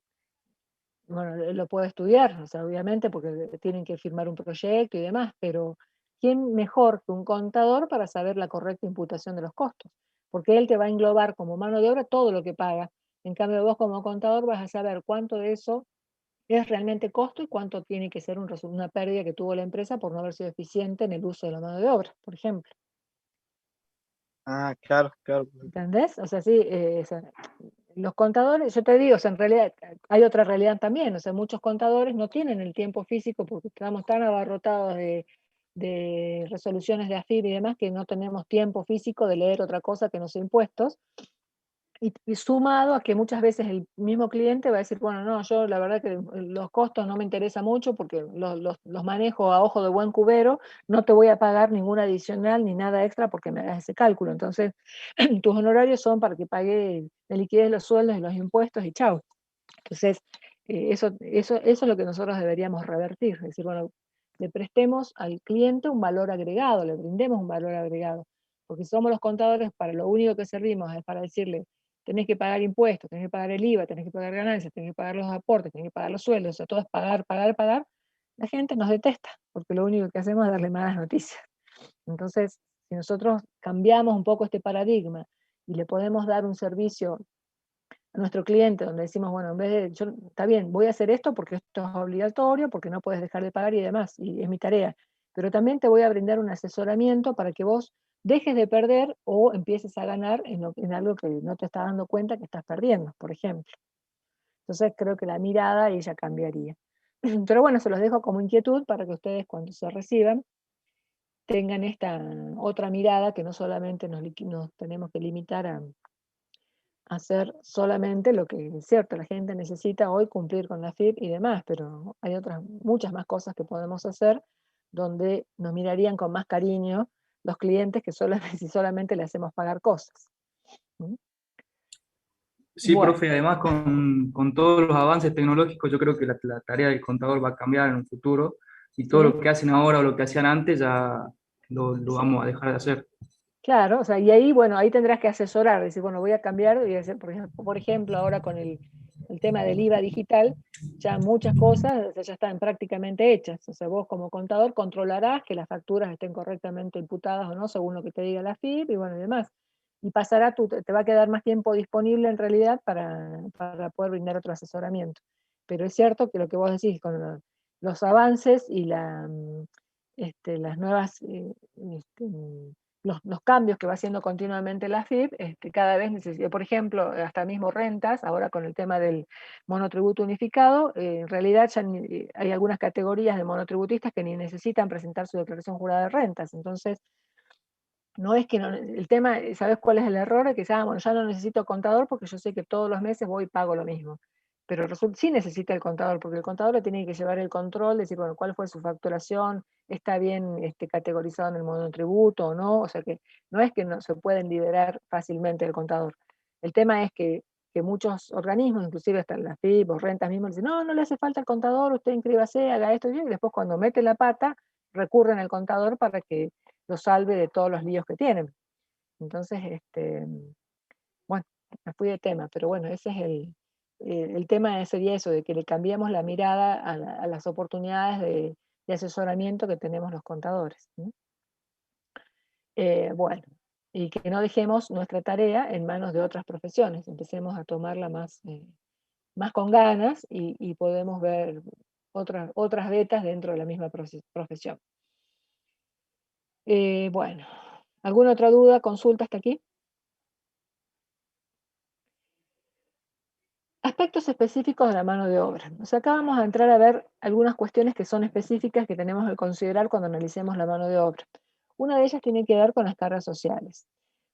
bueno, lo puede estudiar, o sea, obviamente, porque tienen que firmar un proyecto y demás, pero ¿quién mejor que un contador para saber la correcta imputación de los costos? Porque él te va a englobar como mano de obra todo lo que paga. En cambio, vos como contador vas a saber cuánto de eso es realmente costo y cuánto tiene que ser una pérdida que tuvo la empresa por no haber sido eficiente en el uso de la mano de obra, por ejemplo. Ah, claro, claro. ¿Entendés? O sea, sí, los contadores, yo te digo, o sea, en realidad hay otra realidad también, o sea, muchos contadores no tienen el tiempo físico porque estamos tan abarrotados de resoluciones de AFIP y demás que no tenemos tiempo físico de leer otra cosa que no sea impuestos. Y sumado a que muchas veces el mismo cliente va a decir, bueno, no, yo la verdad que los costos no me interesa mucho porque los manejo a ojo de buen cubero, no te voy a pagar ningún adicional ni nada extra porque me hagas ese cálculo. Entonces, tus honorarios son para que pague de liquidez los sueldos y los impuestos y chau. Entonces, eso es lo que nosotros deberíamos revertir, es decir, bueno, le prestemos al cliente un valor agregado, le brindemos un valor agregado, porque somos los contadores, para lo único que servimos es para decirle, tenés que pagar impuestos, tenés que pagar el IVA, tenés que pagar ganancias, tenés que pagar los aportes, tenés que pagar los sueldos, o sea, todo es pagar, pagar, pagar. La gente nos detesta, porque lo único que hacemos es darle malas noticias. Entonces, si nosotros cambiamos un poco este paradigma y le podemos dar un servicio a nuestro cliente, donde decimos, bueno, en vez de, está bien, voy a hacer esto porque esto es obligatorio, porque no puedes dejar de pagar y demás, y es mi tarea, pero también te voy a brindar un asesoramiento para que vos dejes de perder o empieces a ganar en algo que no te estás dando cuenta que estás perdiendo, por ejemplo. Entonces creo que la mirada ella cambiaría. Pero bueno, se los dejo como inquietud para que ustedes cuando se reciban tengan esta otra mirada, que no solamente nos tenemos que limitar a hacer solamente lo que es cierto, la gente necesita hoy cumplir con la FIP y demás, pero hay otras, muchas más cosas que podemos hacer donde nos mirarían con más cariño los clientes que si solamente le hacemos pagar cosas. ¿Mm? Sí, Bueno, profe, además con todos los avances tecnológicos, yo creo que la tarea del contador va a cambiar en un futuro y todo sí, lo que hacen ahora o lo que hacían antes ya lo sí. vamos a dejar de hacer. Claro, o sea, y ahí, bueno, ahí tendrás que asesorar, decir, bueno, voy a cambiar, voy a hacer, por ejemplo, ahora con el tema del IVA digital, ya muchas cosas o sea, ya están prácticamente hechas. O sea, vos como contador controlarás que las facturas estén correctamente imputadas o no, según lo que te diga la FIP y bueno, y demás. Y te va a quedar más tiempo disponible en realidad para poder brindar otro asesoramiento. Pero es cierto que lo que vos decís, los avances y las nuevas, los cambios que va haciendo continuamente la FIP, cada vez necesita, por ejemplo, hasta mismo rentas, ahora con el tema del monotributo unificado, en realidad ya hay algunas categorías de monotributistas que ni necesitan presentar su declaración jurada de rentas, entonces no es que el tema, ¿sabes cuál es el error? Es que bueno, ya no necesito contador porque yo sé que todos los meses voy y pago lo mismo. Pero sí necesita el contador, porque el contador le tiene que llevar el control, decir, bueno, cuál fue su facturación, está bien categorizado en el monotributo o no, o sea que no es que no se pueden liberar fácilmente el contador. El tema es que muchos organismos, inclusive hasta las FIP o rentas mismas, dicen, no le hace falta el contador, usted inscríbase, haga esto, y después cuando mete la pata, recurren al contador para que lo salve de todos los líos que tienen. Entonces, bueno, me fui de tema, pero bueno, ese es el tema sería eso, de que le cambiemos la mirada a las oportunidades de asesoramiento que tenemos los contadores. Bueno, y que no dejemos nuestra tarea en manos de otras profesiones, empecemos a tomarla más con ganas y podemos ver otras vetas dentro de la misma profesión. Bueno, ¿alguna otra duda, consulta hasta aquí? Aspectos específicos de la mano de obra. O sea, acá vamos a entrar a ver algunas cuestiones que son específicas que tenemos que considerar cuando analicemos la mano de obra. Una de ellas tiene que ver con las cargas sociales.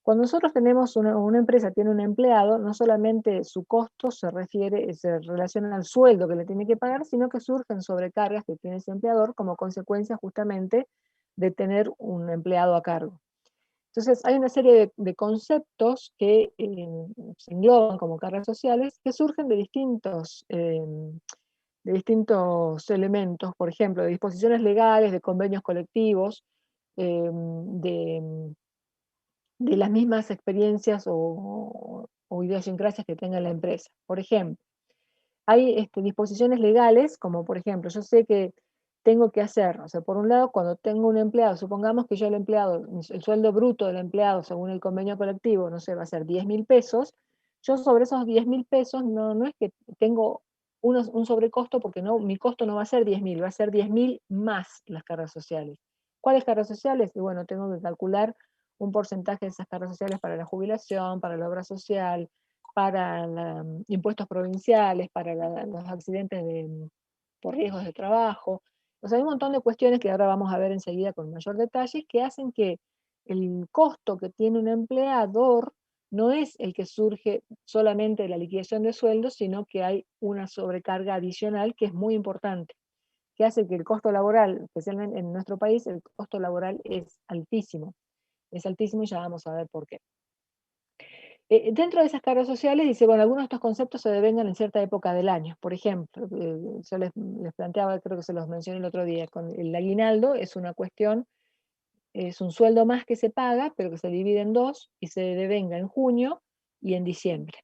Cuando nosotros tenemos una empresa, tiene un empleado, no solamente su costo se relaciona al sueldo que le tiene que pagar, sino que surgen sobrecargas que tiene ese empleador como consecuencia justamente de tener un empleado a cargo. Entonces, hay una serie de conceptos que se engloban como cargas sociales que surgen de distintos elementos, por ejemplo, de disposiciones legales, de convenios colectivos, de las mismas experiencias o idiosincrasias que tenga la empresa. Por ejemplo, hay disposiciones legales, como por ejemplo, yo sé que tengo que hacer, o sea, por un lado, cuando tengo un empleado, supongamos que yo el empleado, el sueldo bruto del empleado, según el convenio colectivo, no sé, va a ser 10.000 pesos, yo sobre esos 10.000 pesos no es que tengo un sobrecosto, porque mi costo no va a ser 10.000, va a ser 10.000 más las cargas sociales. ¿Cuáles cargas sociales? Y bueno, tengo que calcular un porcentaje de esas cargas sociales para la jubilación, para la obra social, para impuestos provinciales, para los accidentes por riesgos de trabajo. O sea, hay un montón de cuestiones que ahora vamos a ver enseguida con mayor detalle que hacen que el costo que tiene un empleador no es el que surge solamente de la liquidación de sueldos, sino que hay una sobrecarga adicional que es muy importante, que hace que el costo laboral, especialmente en nuestro país, el costo laboral es altísimo y ya vamos a ver por qué. Dentro de esas cargas sociales dice, bueno, algunos de estos conceptos se devengan en cierta época del año. Por ejemplo, yo les planteaba, creo que se los mencioné el otro día, con el aguinaldo es una cuestión, es un sueldo más que se paga, pero que se divide en dos y se devenga en junio y en diciembre.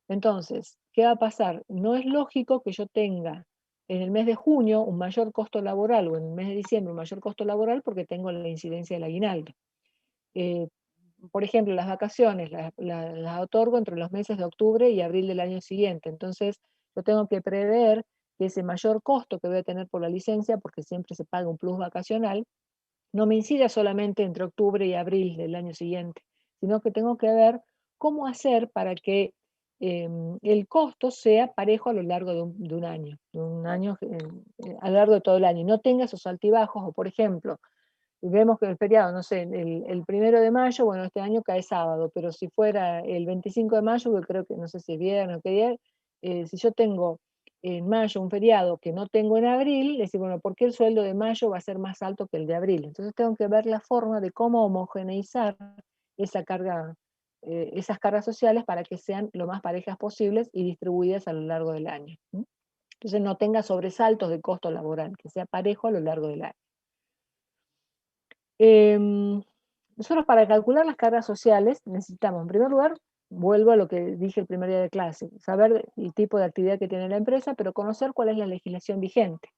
Entonces, ¿qué va a pasar? No es lógico que yo tenga en el mes de junio un mayor costo laboral o en el mes de diciembre un mayor costo laboral porque tengo la incidencia del aguinaldo. Por ejemplo, las vacaciones las otorgo entre los meses de octubre y abril del año siguiente. Entonces, yo tengo que prever que ese mayor costo que voy a tener por la licencia, porque siempre se paga un plus vacacional, no me incida solamente entre octubre y abril del año siguiente, sino que tengo que ver cómo hacer para que el costo sea parejo a lo largo de un año, a lo largo de todo el año, y no tenga esos altibajos, o por ejemplo, y vemos que el feriado, no sé, el 1 de mayo, bueno, este año cae sábado, pero si fuera el 25 de mayo, que creo que no sé si es viernes o qué día, si yo tengo en mayo un feriado que no tengo en abril, decir, bueno, ¿por qué el sueldo de mayo va a ser más alto que el de abril? Entonces tengo que ver la forma de cómo homogeneizar esa carga, esas cargas sociales para que sean lo más parejas posibles y distribuidas a lo largo del año. Entonces no tenga sobresaltos de costo laboral, que sea parejo a lo largo del año. Nosotros para calcular las cargas sociales necesitamos, en primer lugar, vuelvo a lo que dije el primer día de clase, saber el tipo de actividad que tiene la empresa, pero conocer cuál es la legislación vigente.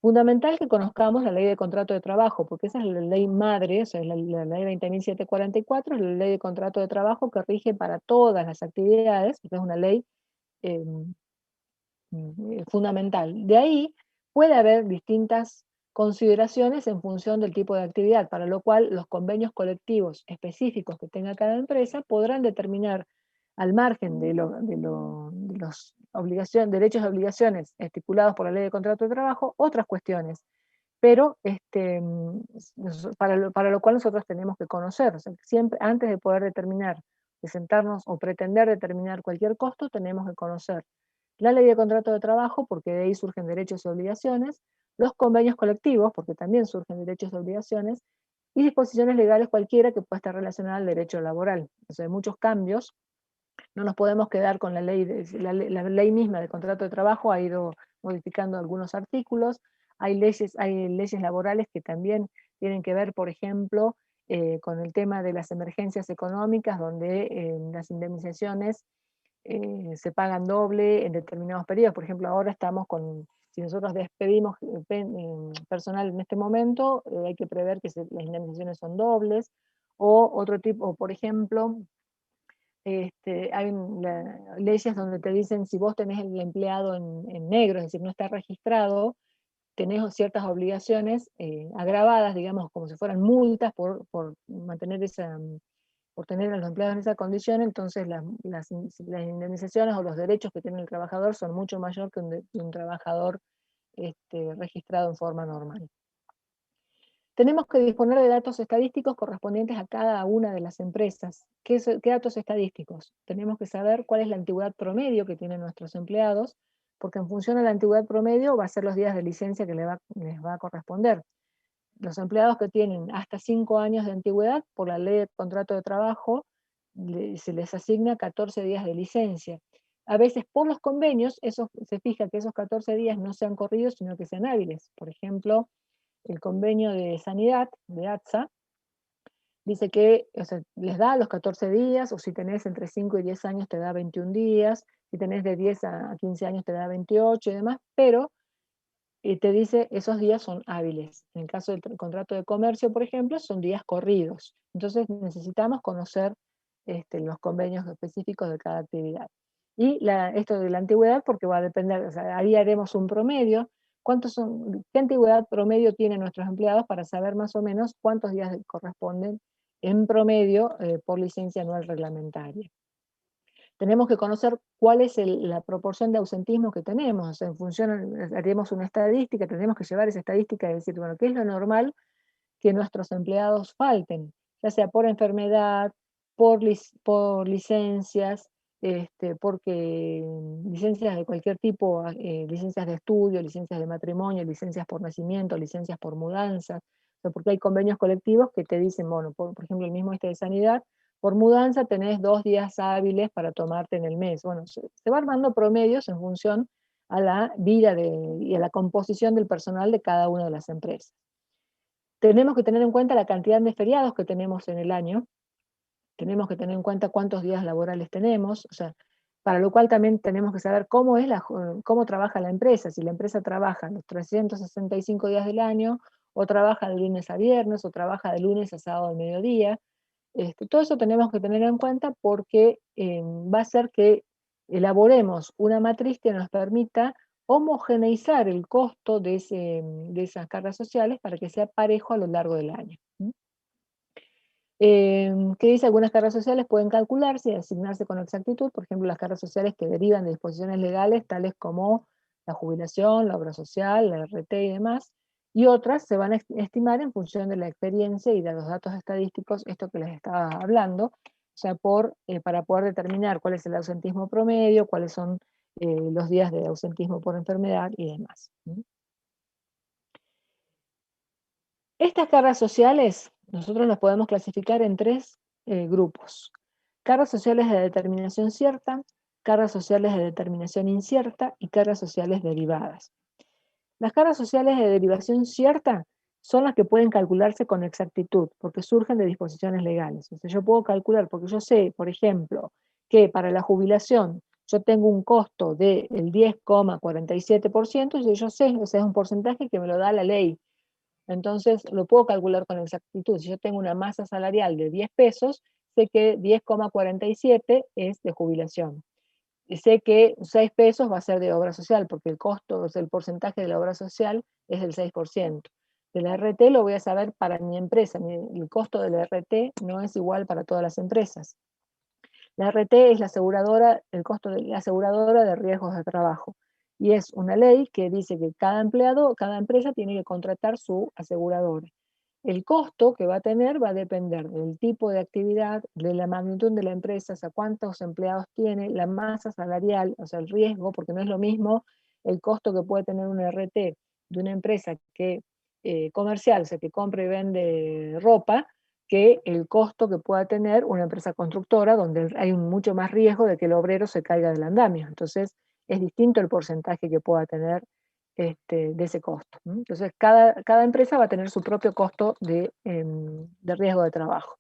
Fundamental que conozcamos la ley de contrato de trabajo, porque esa es la ley madre, o sea, la ley 20.744 es la ley de contrato de trabajo que rige para todas las actividades, es una ley fundamental. De ahí puede haber distintas consideraciones en función del tipo de actividad, para lo cual los convenios colectivos específicos que tenga cada empresa podrán determinar, al margen de los derechos y obligaciones estipulados por la Ley de Contrato de Trabajo, otras cuestiones. Pero para lo cual nosotros tenemos que conocer, o sea, siempre antes de poder determinar, de sentarnos o pretender determinar cualquier costo, tenemos que conocer la Ley de Contrato de Trabajo, porque de ahí surgen derechos y obligaciones, los convenios colectivos, porque también surgen derechos y obligaciones, y disposiciones legales cualquiera que pueda estar relacionada al derecho laboral. O sea, hay muchos cambios, no nos podemos quedar con la ley, la ley misma de contrato de trabajo ha ido modificando algunos artículos, hay leyes laborales que también tienen que ver, por ejemplo, con el tema de las emergencias económicas, donde las indemnizaciones se pagan doble en determinados periodos. Por ejemplo, ahora estamos si nosotros despedimos personal en este momento, hay que prever que las indemnizaciones son dobles, o otro tipo, o por ejemplo, hay leyes donde te dicen si vos tenés el empleado en negro, es decir, no está registrado, tenés ciertas obligaciones agravadas, digamos, como si fueran multas por mantener por tener a los empleados en esa condición. Entonces las indemnizaciones o los derechos que tiene el trabajador son mucho mayor que un trabajador registrado en forma normal. Tenemos que disponer de datos estadísticos correspondientes a cada una de las empresas. ¿Qué datos estadísticos? Tenemos que saber cuál es la antigüedad promedio que tienen nuestros empleados, porque en función de la antigüedad promedio va a ser los días de licencia que les va a corresponder. Los empleados que tienen hasta 5 años de antigüedad, por la Ley de Contrato de Trabajo, se les asigna 14 días de licencia. A veces por los convenios, se fija que esos 14 días no sean corridos, sino que sean hábiles. Por ejemplo, el convenio de sanidad, de ATSA, dice que les da los 14 días, o si tenés entre 5 y 10 años te da 21 días, si tenés de 10 a 15 años te da 28 y demás, pero te dice esos días son hábiles. En el caso del contrato de comercio, por ejemplo, son días corridos. Entonces necesitamos conocer los convenios específicos de cada actividad. Y esto de la antigüedad, porque va a depender, o sea, ahí haremos un promedio, qué antigüedad promedio tienen nuestros empleados para saber más o menos cuántos días corresponden en promedio por licencia anual reglamentaria. Tenemos que conocer cuál es la proporción de ausentismo que tenemos. O sea, haríamos una estadística, tenemos que llevar esa estadística y decir, bueno, ¿qué es lo normal que nuestros empleados falten? Ya sea por enfermedad, por licencias, porque licencias de cualquier tipo, licencias de estudio, licencias de matrimonio, licencias por nacimiento, licencias por mudanza, o sea, porque hay convenios colectivos que te dicen, bueno, por ejemplo, el mismo de sanidad, por mudanza tenés 2 días hábiles para tomarte en el mes. Bueno, se va armando promedios en función a la vida y a la composición del personal de cada una de las empresas. Tenemos que tener en cuenta la cantidad de feriados que tenemos en el año, tenemos que tener en cuenta cuántos días laborales tenemos, o sea, para lo cual también tenemos que saber cómo trabaja la empresa, si la empresa trabaja los 365 días del año, o trabaja de lunes a viernes, o trabaja de lunes a sábado al mediodía. Todo eso tenemos que tener en cuenta porque va a hacer que elaboremos una matriz que nos permita homogeneizar el costo de esas cargas sociales para que sea parejo a lo largo del año. Que dice algunas cargas sociales pueden calcularse y asignarse con exactitud, por ejemplo, las cargas sociales que derivan de disposiciones legales, tales como la jubilación, la obra social, la RT y demás, y otras se van a estimar en función de la experiencia y de los datos estadísticos, esto que les estaba hablando, o sea, para poder determinar cuál es el ausentismo promedio, cuáles son los días de ausentismo por enfermedad y demás. Estas cargas sociales nosotros las podemos clasificar en 3 grupos. Cargas sociales de determinación cierta, cargas sociales de determinación incierta y cargas sociales derivadas. Las cargas sociales de derivación cierta son las que pueden calcularse con exactitud, porque surgen de disposiciones legales. O sea, yo puedo calcular, porque yo sé, por ejemplo, que para la jubilación yo tengo un costo del 10,47%, y yo sé, ese es un porcentaje que me lo da la ley. Entonces lo puedo calcular con exactitud. Si yo tengo una masa salarial de 10 pesos, sé que 10,47 es de jubilación. sé que 6 pesos va a ser de obra social, porque el costo, o sea, el porcentaje de la obra social es del 6%. De la RT lo voy a saber para mi empresa, el costo de la RT no es igual para todas las empresas. La RT es la aseguradora, el costo de la aseguradora de riesgos de trabajo. Y es una ley que dice que cada empleado, cada empresa tiene que contratar su aseguradora. El costo que va a tener va a depender del tipo de actividad, de la magnitud de la empresa, o sea, cuántos empleados tiene, la masa salarial, o sea, el riesgo, porque no es lo mismo el costo que puede tener una RT de una empresa que, comercial, o sea, que compra y vende ropa, que el costo que pueda tener una empresa constructora, donde hay mucho más riesgo de que el obrero se caiga del andamio. Entonces, es distinto el porcentaje que pueda tener de ese costo. Entonces, cada empresa va a tener su propio costo de riesgo de trabajo.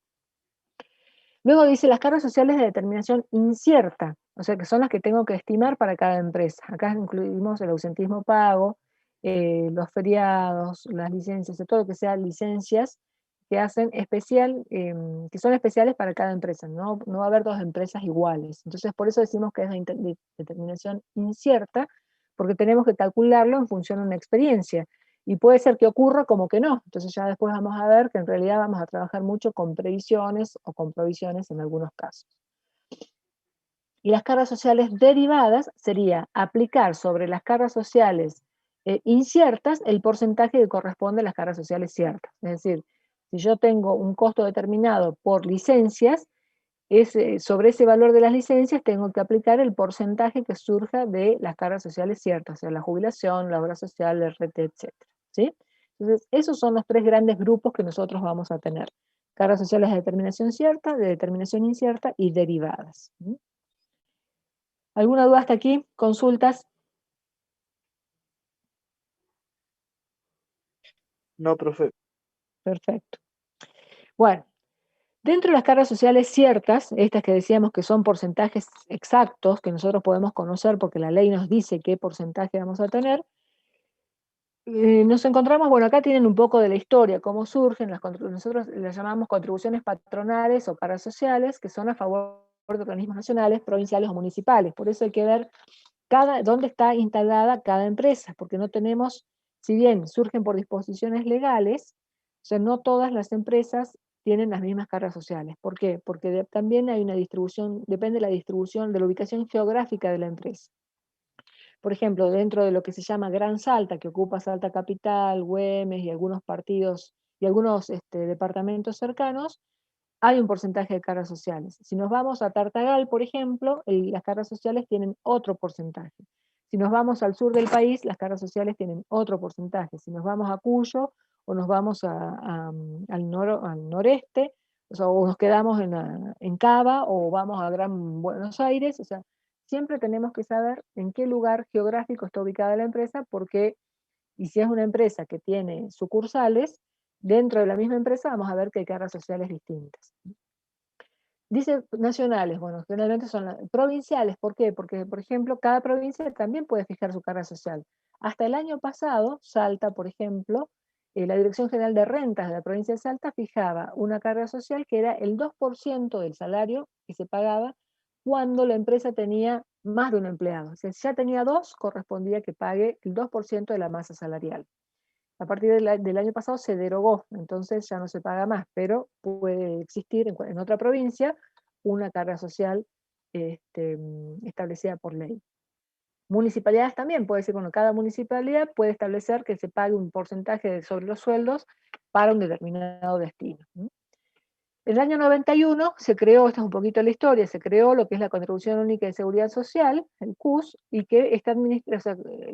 Luego dice las cargas sociales de determinación incierta, o sea que son las que tengo que estimar para cada empresa. Acá incluimos el ausentismo pago, los feriados, las licencias, todo lo que sea licencias que hacen especial, que son especiales para cada empresa. No va a haber dos empresas iguales. Entonces, por eso decimos que es de determinación incierta, porque tenemos que calcularlo en función de una experiencia. Y puede ser que ocurra como que no. Entonces ya después vamos a ver que en realidad vamos a trabajar mucho con previsiones o con provisiones en algunos casos. Y las cargas sociales derivadas sería aplicar sobre las cargas sociales inciertas el porcentaje que corresponde a las cargas sociales ciertas. Es decir, si yo tengo un costo determinado por licencias, sobre ese valor de las licencias tengo que aplicar el porcentaje que surja de las cargas sociales ciertas, o sea, la jubilación, la obra social, el RT, etc. ¿Sí? Entonces, esos son los 3 grandes grupos que nosotros vamos a tener. Cargas sociales de determinación cierta, de determinación incierta y derivadas. ¿Alguna duda hasta aquí? ¿Consultas? No, profe. Perfecto. Bueno, dentro de las cargas sociales ciertas, estas que decíamos que son porcentajes exactos, que nosotros podemos conocer porque la ley nos dice qué porcentaje vamos a tener, nos encontramos, bueno, acá tienen un poco de la historia, cómo surgen, nosotros las llamamos contribuciones patronales o cargas sociales, que son a favor de organismos nacionales, provinciales o municipales. Por eso hay que ver dónde está instalada cada empresa, porque no tenemos, si bien surgen por disposiciones legales, o sea, no todas las empresas tienen las mismas cargas sociales. ¿Por qué? Porque también hay una distribución, depende de la distribución, de la ubicación geográfica de la empresa. Por ejemplo, dentro de lo que se llama Gran Salta, que ocupa Salta Capital, Güemes y algunos partidos y algunos departamentos cercanos, hay un porcentaje de cargas sociales. Si nos vamos a Tartagal, por ejemplo, las cargas sociales tienen otro porcentaje. Si nos vamos al sur del país, las cargas sociales tienen otro porcentaje. Si nos vamos a Cuyo o nos vamos al noreste, o nos quedamos en Cava o vamos a Gran Buenos Aires, o sea, siempre tenemos que saber en qué lugar geográfico está ubicada la empresa, y si es una empresa que tiene sucursales, dentro de la misma empresa vamos a ver que hay cargas sociales distintas. Dice nacionales, bueno, generalmente son provinciales. ¿Por qué? Porque, por ejemplo, cada provincia también puede fijar su carga social. Hasta el año pasado, Salta, por ejemplo, la Dirección General de Rentas de la provincia de Salta fijaba una carga social que era el 2% del salario que se pagaba cuando la empresa tenía más de un empleado. O sea, si ya tenía 2, correspondía que pague el 2% de la masa salarial. A partir del año pasado se derogó, entonces ya no se paga más, pero puede existir en otra provincia una carga social establecida por ley. Municipalidades también, puede ser, bueno, cada municipalidad puede establecer que se pague un porcentaje sobre los sueldos para un determinado destino. En el año 91 se creó, esta es un poquito la historia, se creó lo que es la Contribución Única de Seguridad Social, el CUS, y que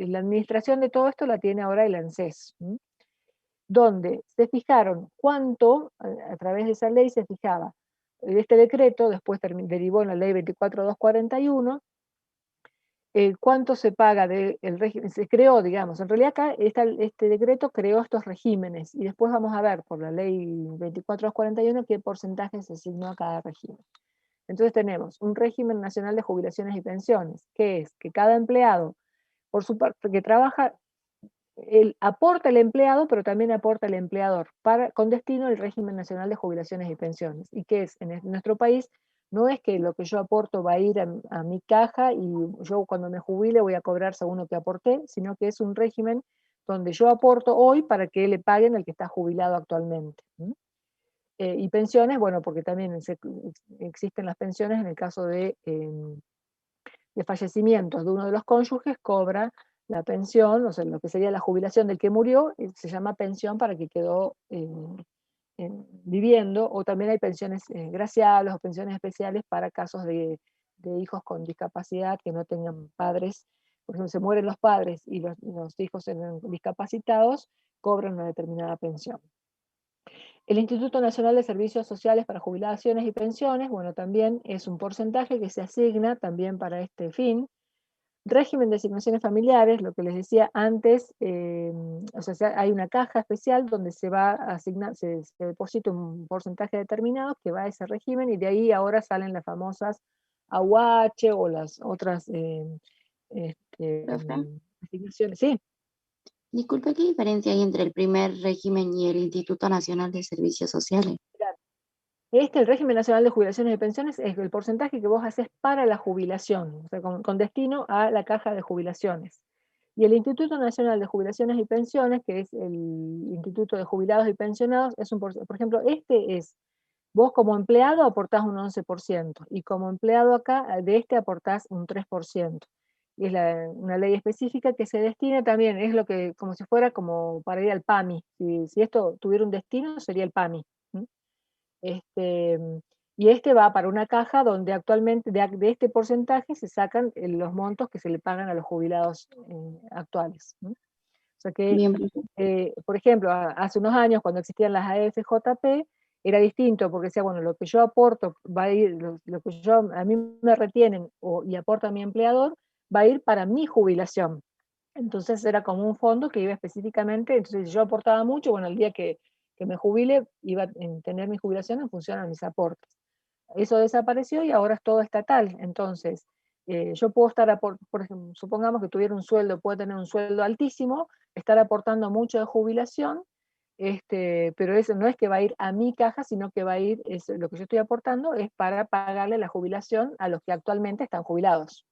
la administración de todo esto la tiene ahora el ANSES, donde se fijaron cuánto, a través de esa ley se fijaba, este decreto, después derivó en la ley 24.241, cuánto se paga del régimen, se creó, digamos, en realidad acá este decreto creó estos regímenes, y después vamos a ver por la ley 24.241 qué porcentaje se asignó a cada régimen. Entonces tenemos un régimen nacional de jubilaciones y pensiones, que es que cada empleado, por su parte, que trabaja, aporta el empleado, pero también aporta el empleador, con destino al régimen nacional de jubilaciones y pensiones, y que es en nuestro país No es que lo que yo aporto va a ir a mi caja y yo cuando me jubile voy a cobrar según lo que aporté, sino que es un régimen donde yo aporto hoy para que le paguen al que está jubilado actualmente. Y pensiones, bueno, porque también existen las pensiones en el caso de fallecimientos de uno de los cónyuges, cobra la pensión, o sea, lo que sería la jubilación del que murió, se llama pensión para el que quedó viviendo, o también hay pensiones graciables o pensiones especiales para casos de hijos con discapacidad que no tengan padres. Por ejemplo, se mueren los padres y los hijos eran discapacitados, cobran una determinada pensión. El Instituto Nacional de Servicios Sociales para Jubilaciones y Pensiones, bueno, también es un porcentaje que se asigna también para este fin. Régimen de asignaciones familiares, lo que les decía antes, o sea, hay una caja especial donde se va a asignar, se deposita un porcentaje determinado que va a ese régimen y de ahí ahora salen las famosas AUH o las otras Profe, asignaciones. Sí. disculpe, ¿qué diferencia hay entre el primer régimen y el Instituto Nacional de Servicios Sociales? El régimen nacional de jubilaciones y pensiones es el porcentaje que vos haces para la jubilación, o sea, con destino a la caja de jubilaciones. Y el Instituto Nacional de Jubilaciones y Pensiones, que es el Instituto de Jubilados y Pensionados, es por ejemplo, vos como empleado aportás un 11%, y como empleado acá, de aportás un 3%. Y es una ley específica que se destina también, es lo que, como si fuera como para ir al PAMI. Si esto tuviera un destino, sería el PAMI. Y va para una caja donde actualmente de este porcentaje se sacan los montos que se le pagan a los jubilados actuales. O sea que, Bien, profe. por ejemplo, hace unos años cuando existían las AFJP, era distinto porque decía, bueno, lo que yo aporto va a ir, lo que a mí me retienen y aporta a mi empleador, va a ir para mi jubilación. Entonces era como un fondo que iba específicamente, entonces si yo aportaba mucho, bueno, el día que me jubile iba a tener mi jubilación en función a mis aportes. Eso desapareció y ahora es todo estatal. Entonces, yo puedo estar, por ejemplo, supongamos que tuviera un sueldo, puedo tener un sueldo altísimo, estar aportando mucho de jubilación, pero eso no es que va a ir a mi caja, sino que va a ir, lo que yo estoy aportando es para pagarle la jubilación a los que actualmente están jubilados.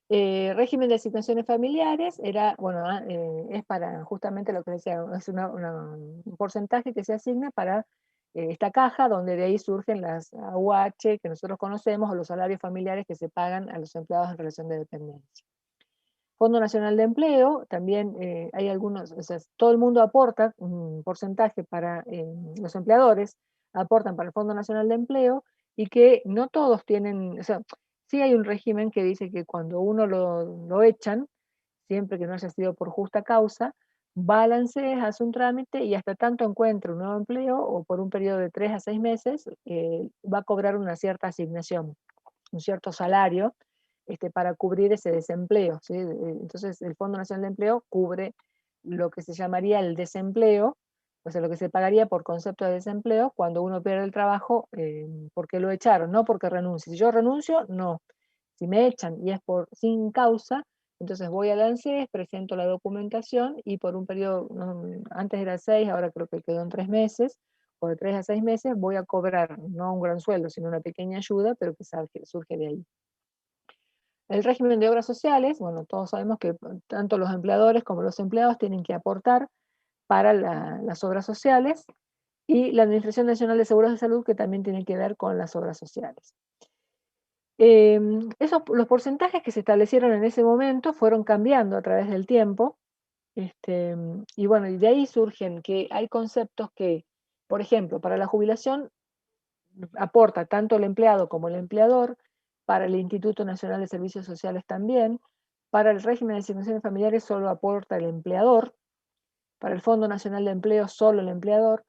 Régimen de asignaciones familiares es para justamente lo que decía, es un porcentaje que se asigna para esta caja, donde de ahí surgen las AUH que nosotros conocemos, o los salarios familiares que se pagan a los empleados en relación de dependencia. Fondo Nacional de Empleo, también hay algunos, o sea, todo el mundo aporta un porcentaje para los empleadores, aportan para el Fondo Nacional de Empleo, y que no todos tienen, o sea, sí hay un régimen que dice que cuando uno lo echan, siempre que no haya sido por justa causa, balancees, hace un trámite y hasta tanto encuentre un nuevo empleo o por un periodo de 3 a 6 meses, va a cobrar una cierta asignación, un cierto salario, para cubrir ese desempleo, ¿sí? Entonces el Fondo Nacional de Empleo cubre lo que se llamaría el desempleo, o sea, lo que se pagaría por concepto de desempleo cuando uno pierde el trabajo porque lo echaron, no porque renuncie. Si yo renuncio, no. Si me echan y es sin causa, entonces voy al ANSES, presento la documentación y por un periodo, antes era 6, ahora creo que quedó en 3 meses, o de 3 a 6 meses voy a cobrar no un gran sueldo, sino una pequeña ayuda, pero que surge de ahí. El régimen de obras sociales, bueno, todos sabemos que tanto los empleadores como los empleados tienen que aportar para las obras sociales, y la Administración Nacional de Seguros de Salud, que también tiene que ver con las obras sociales. Los porcentajes que se establecieron en ese momento fueron cambiando a través del tiempo, y bueno, y de ahí surgen que hay conceptos que, por ejemplo, para la jubilación aporta tanto el empleado como el empleador, para el Instituto Nacional de Servicios Sociales también, para el régimen de asignaciones familiares solo aporta el empleador, para el Fondo Nacional de Empleo solo el empleador,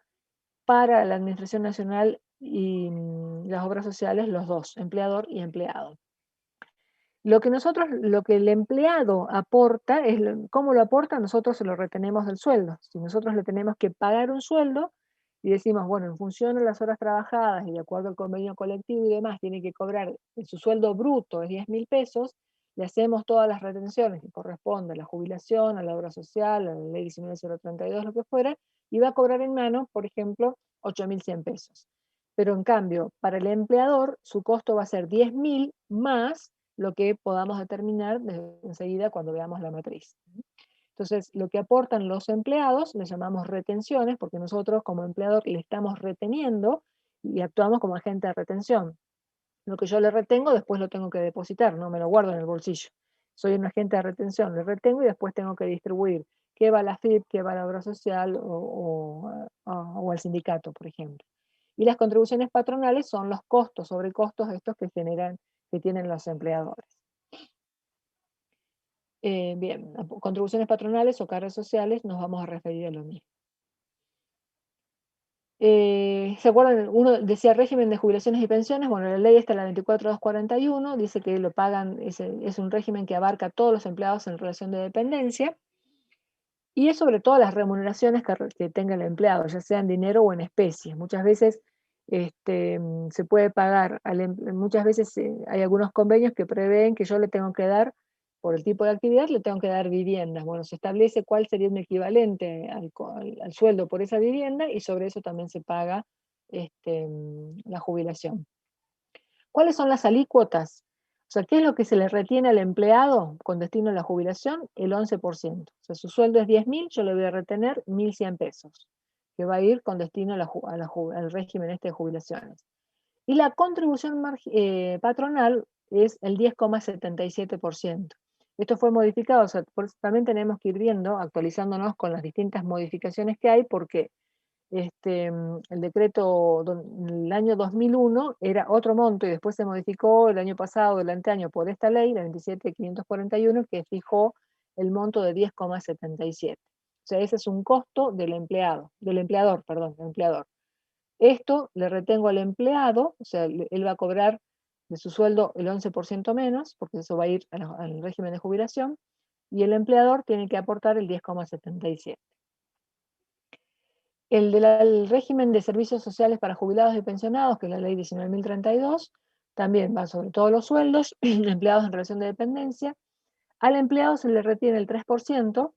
para la Administración Nacional y las obras sociales los dos, empleador y empleado. Lo que el empleado aporta, ¿cómo lo aporta? Nosotros se lo retenemos del sueldo. Si nosotros le tenemos que pagar un sueldo y decimos, bueno, en función de las horas trabajadas y de acuerdo al convenio colectivo y demás, tiene que cobrar su sueldo bruto de 10.000 pesos, le hacemos todas las retenciones que corresponden a la jubilación, a la obra social, a la ley 19.032, lo que fuera, y va a cobrar en mano, por ejemplo, 8.100 pesos. pero en cambio, para el empleador, su costo va a ser 10.000 más lo que podamos determinar enseguida cuando veamos la matriz. Entonces, lo que aportan los empleados le llamamos retenciones, porque nosotros como empleador le estamos reteniendo y actuamos como agente de retención. Lo que yo le retengo, después lo tengo que depositar, no me lo guardo en el bolsillo. Soy un agente de retención, le retengo y después tengo que distribuir qué va a la AFIP, qué va a la obra social o al sindicato, por ejemplo. Y las contribuciones patronales son los costos sobre costos estos que tienen los empleadores. Bien, contribuciones patronales o cargas sociales nos vamos a referir a lo mismo. ¿Se acuerdan? Uno decía régimen de jubilaciones y pensiones. Bueno, la ley está la 24241, dice que lo pagan, es un régimen que abarca a todos los empleados en relación de dependencia, y es sobre todo las remuneraciones que tenga el empleado, ya sea en dinero o en especie. Muchas veces se puede pagar, muchas veces hay algunos convenios que prevén que yo le tengo que dar, por el tipo de actividad, le tengo que dar viviendas. Bueno, se establece cuál sería un equivalente al sueldo por esa vivienda y sobre eso también se paga la jubilación. ¿Cuáles son las alícuotas? O sea, ¿qué es lo que se le retiene al empleado con destino a la jubilación? El 11%. O sea, su sueldo es 10.000, yo le voy a retener 1.100 pesos, que va a ir con destino al régimen de jubilaciones. Y la contribución patronal es el 10,77%. Esto fue modificado, o sea, también tenemos que ir viendo, actualizándonos con las distintas modificaciones que hay, porque el decreto del año 2001 era otro monto y después se modificó el año pasado, el anteaño, por esta ley, la 27.541, que fijó el monto de 10,77. O sea, ese es un costo del empleador. Esto le retengo al empleado, o sea, él va a cobrar de su sueldo el 11% menos, porque eso va a ir al régimen de jubilación, y el empleador tiene que aportar el 10,77. El del régimen de servicios sociales para jubilados y pensionados, que es la ley 19.032, también va sobre todos los sueldos, empleados en relación de dependencia. Al empleado se le retiene el 3%,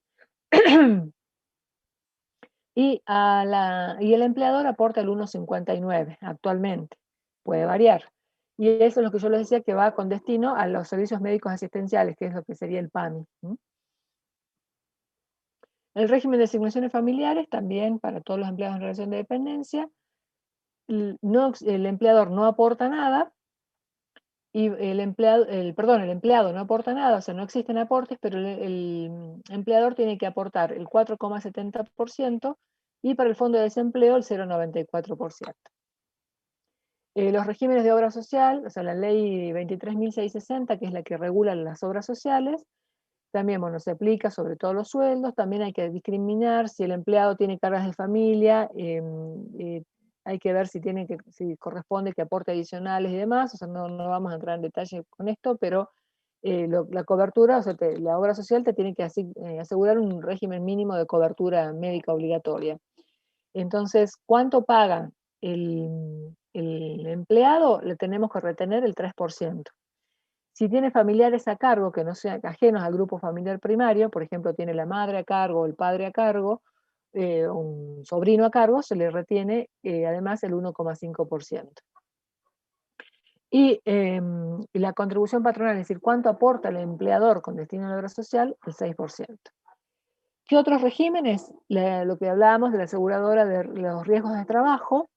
y el empleador aporta el 1,59 actualmente. Puede variar. Y eso es lo que yo les decía, que va con destino a los servicios médicos asistenciales, que es lo que sería el PAMI. El régimen de asignaciones familiares, también para todos los empleados en relación de dependencia. El empleador no aporta nada, y el empleado no aporta nada, o sea, no existen aportes, pero el empleador tiene que aportar el 4,70% y para el fondo de desempleo el 0,94%. Los regímenes de obra social, o sea, la ley 23.660, que es la que regula las obras sociales, también, bueno, se aplica sobre todos los sueldos. También hay que discriminar si el empleado tiene cargas de familia, hay que ver si corresponde que aporte adicionales y demás. O sea, no vamos a entrar en detalle con esto, pero la cobertura, o sea, la obra social te tiene que asegurar un régimen mínimo de cobertura médica obligatoria. Entonces, ¿cuánto paga el empleado? Le tenemos que retener el 3%. Si tiene familiares a cargo que no sean ajenos al grupo familiar primario, por ejemplo, tiene la madre a cargo, el padre a cargo, un sobrino a cargo, se le retiene además el 1,5%. Y la contribución patronal, es decir, cuánto aporta el empleador con destino a la obra social, el 6%. ¿Qué otros regímenes? Lo que hablábamos de la aseguradora de los riesgos de trabajo,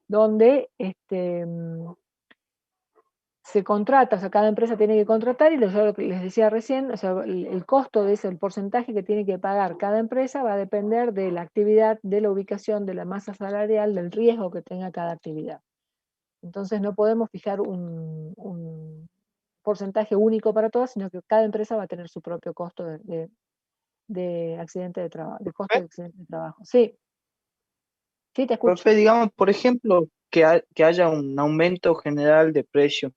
donde se contrata, o sea, cada empresa tiene que contratar, y yo lo que les decía recién, o sea, el costo de ese, el porcentaje que tiene que pagar cada empresa va a depender de la actividad, de la ubicación, de la masa salarial, del riesgo que tenga cada actividad. Entonces no podemos fijar un porcentaje único para todas, sino que cada empresa va a tener su propio costo de accidente de trabajo, de costo de accidente de trabajo. Sí, sí, te escucho. Profe, digamos, por ejemplo, que haya un aumento general de precio.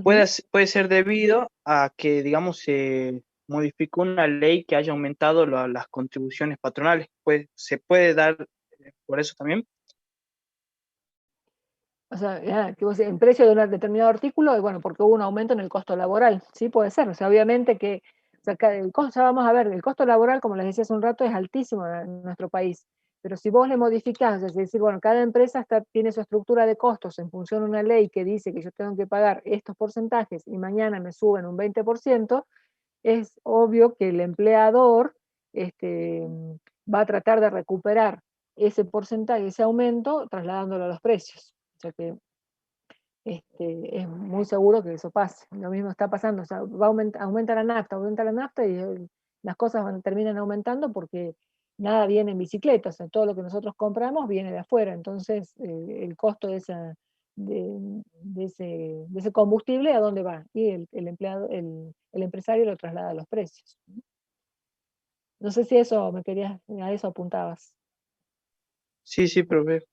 Puede ser debido a que, digamos, se modificó una ley que haya aumentado las contribuciones patronales. Pues, ¿se puede dar por eso también? O sea, el precio de un determinado artículo, y bueno, porque hubo un aumento en el costo laboral, sí puede ser. O sea, obviamente que, o sea, el costo, ya vamos a ver, el costo laboral, como les decía hace un rato, es altísimo en nuestro país. Pero si vos le modificás, es decir, bueno, cada empresa tiene su estructura de costos en función de una ley que dice que yo tengo que pagar estos porcentajes y mañana me suben un 20%, es obvio que el empleador va a tratar de recuperar ese porcentaje, ese aumento, trasladándolo a los precios. O sea que es muy seguro que eso pase. Lo mismo está pasando, o sea, aumenta la nafta y las cosas terminan aumentando porque nada viene en bicicleta, o sea, todo lo que nosotros compramos viene de afuera, entonces el costo de ese combustible, ¿a dónde va? Y el empresario lo traslada a los precios. No sé si a eso apuntabas. Sí, profe.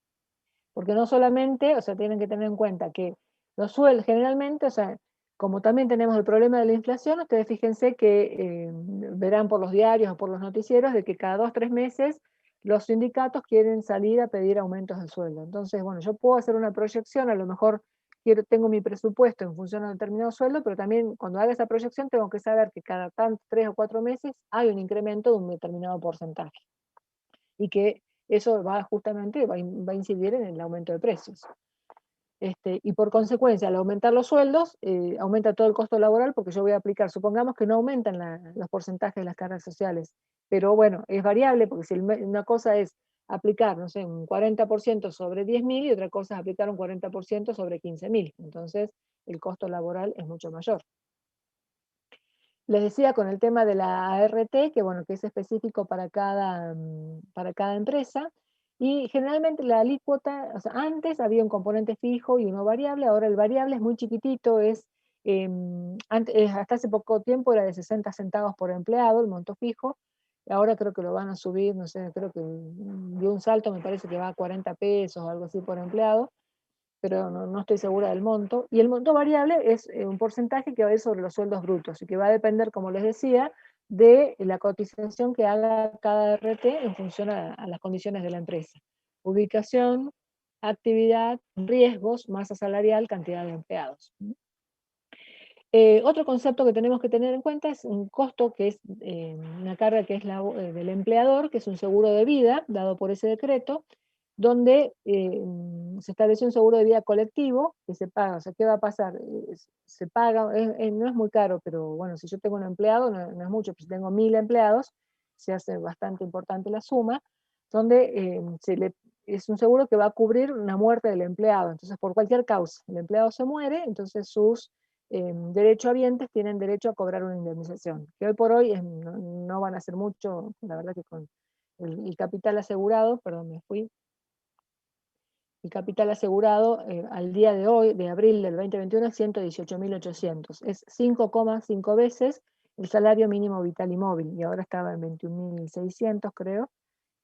Porque no solamente, o sea, tienen que tener en cuenta que los sueldos generalmente, o sea, como también tenemos el problema de la inflación, ustedes fíjense que verán por los diarios o por los noticieros de que cada 2 o 3 meses los sindicatos quieren salir a pedir aumentos de sueldo. Entonces, bueno, yo puedo hacer una proyección, a lo mejor tengo mi presupuesto en función a un determinado sueldo, pero también cuando haga esa proyección tengo que saber que cada 3 o 4 meses hay un incremento de un determinado porcentaje. Y que eso justamente va a incidir en el aumento de precios. Y por consecuencia, al aumentar los sueldos, aumenta todo el costo laboral porque yo voy a aplicar, supongamos que no aumentan los porcentajes de las cargas sociales, pero bueno, es variable porque si una cosa es aplicar, no sé, un 40% sobre 10.000 y otra cosa es aplicar un 40% sobre 15.000, entonces el costo laboral es mucho mayor. Les decía con el tema de la ART, que bueno, que es específico para cada empresa, y generalmente la alícuota, o sea, antes había un componente fijo y uno variable, ahora el variable es muy chiquitito, hasta hace poco tiempo era de 60 centavos por empleado, el monto fijo, ahora creo que lo van a subir, no sé, creo que dio un salto, me parece que va a 40 pesos o algo así por empleado, pero no estoy segura del monto. Y el monto variable es un porcentaje que va a ir sobre los sueldos brutos y que va a depender, como les decía, de la cotización que haga cada RT en función a las condiciones de la empresa. Ubicación, actividad, riesgos, masa salarial, cantidad de empleados. Otro concepto que tenemos que tener en cuenta es un costo que es una carga que es del empleador, que es un seguro de vida dado por ese decreto, donde se estableció un seguro de vida colectivo que se paga. O sea, ¿qué va a pasar? Se paga, no es muy caro, pero bueno, si yo tengo un empleado, no es mucho, pues si tengo 1.000 empleados, se hace bastante importante la suma, donde es un seguro que va a cubrir una muerte del empleado. Entonces, por cualquier causa, el empleado se muere, entonces sus derechohabientes tienen derecho a cobrar una indemnización, que hoy por hoy no van a ser mucho, la verdad que con el capital asegurado, perdón, me fui, el capital asegurado al día de hoy, de abril del 2021, es 118.800. Es 5,5 veces el salario mínimo vital y móvil, y ahora estaba en 21.600, creo,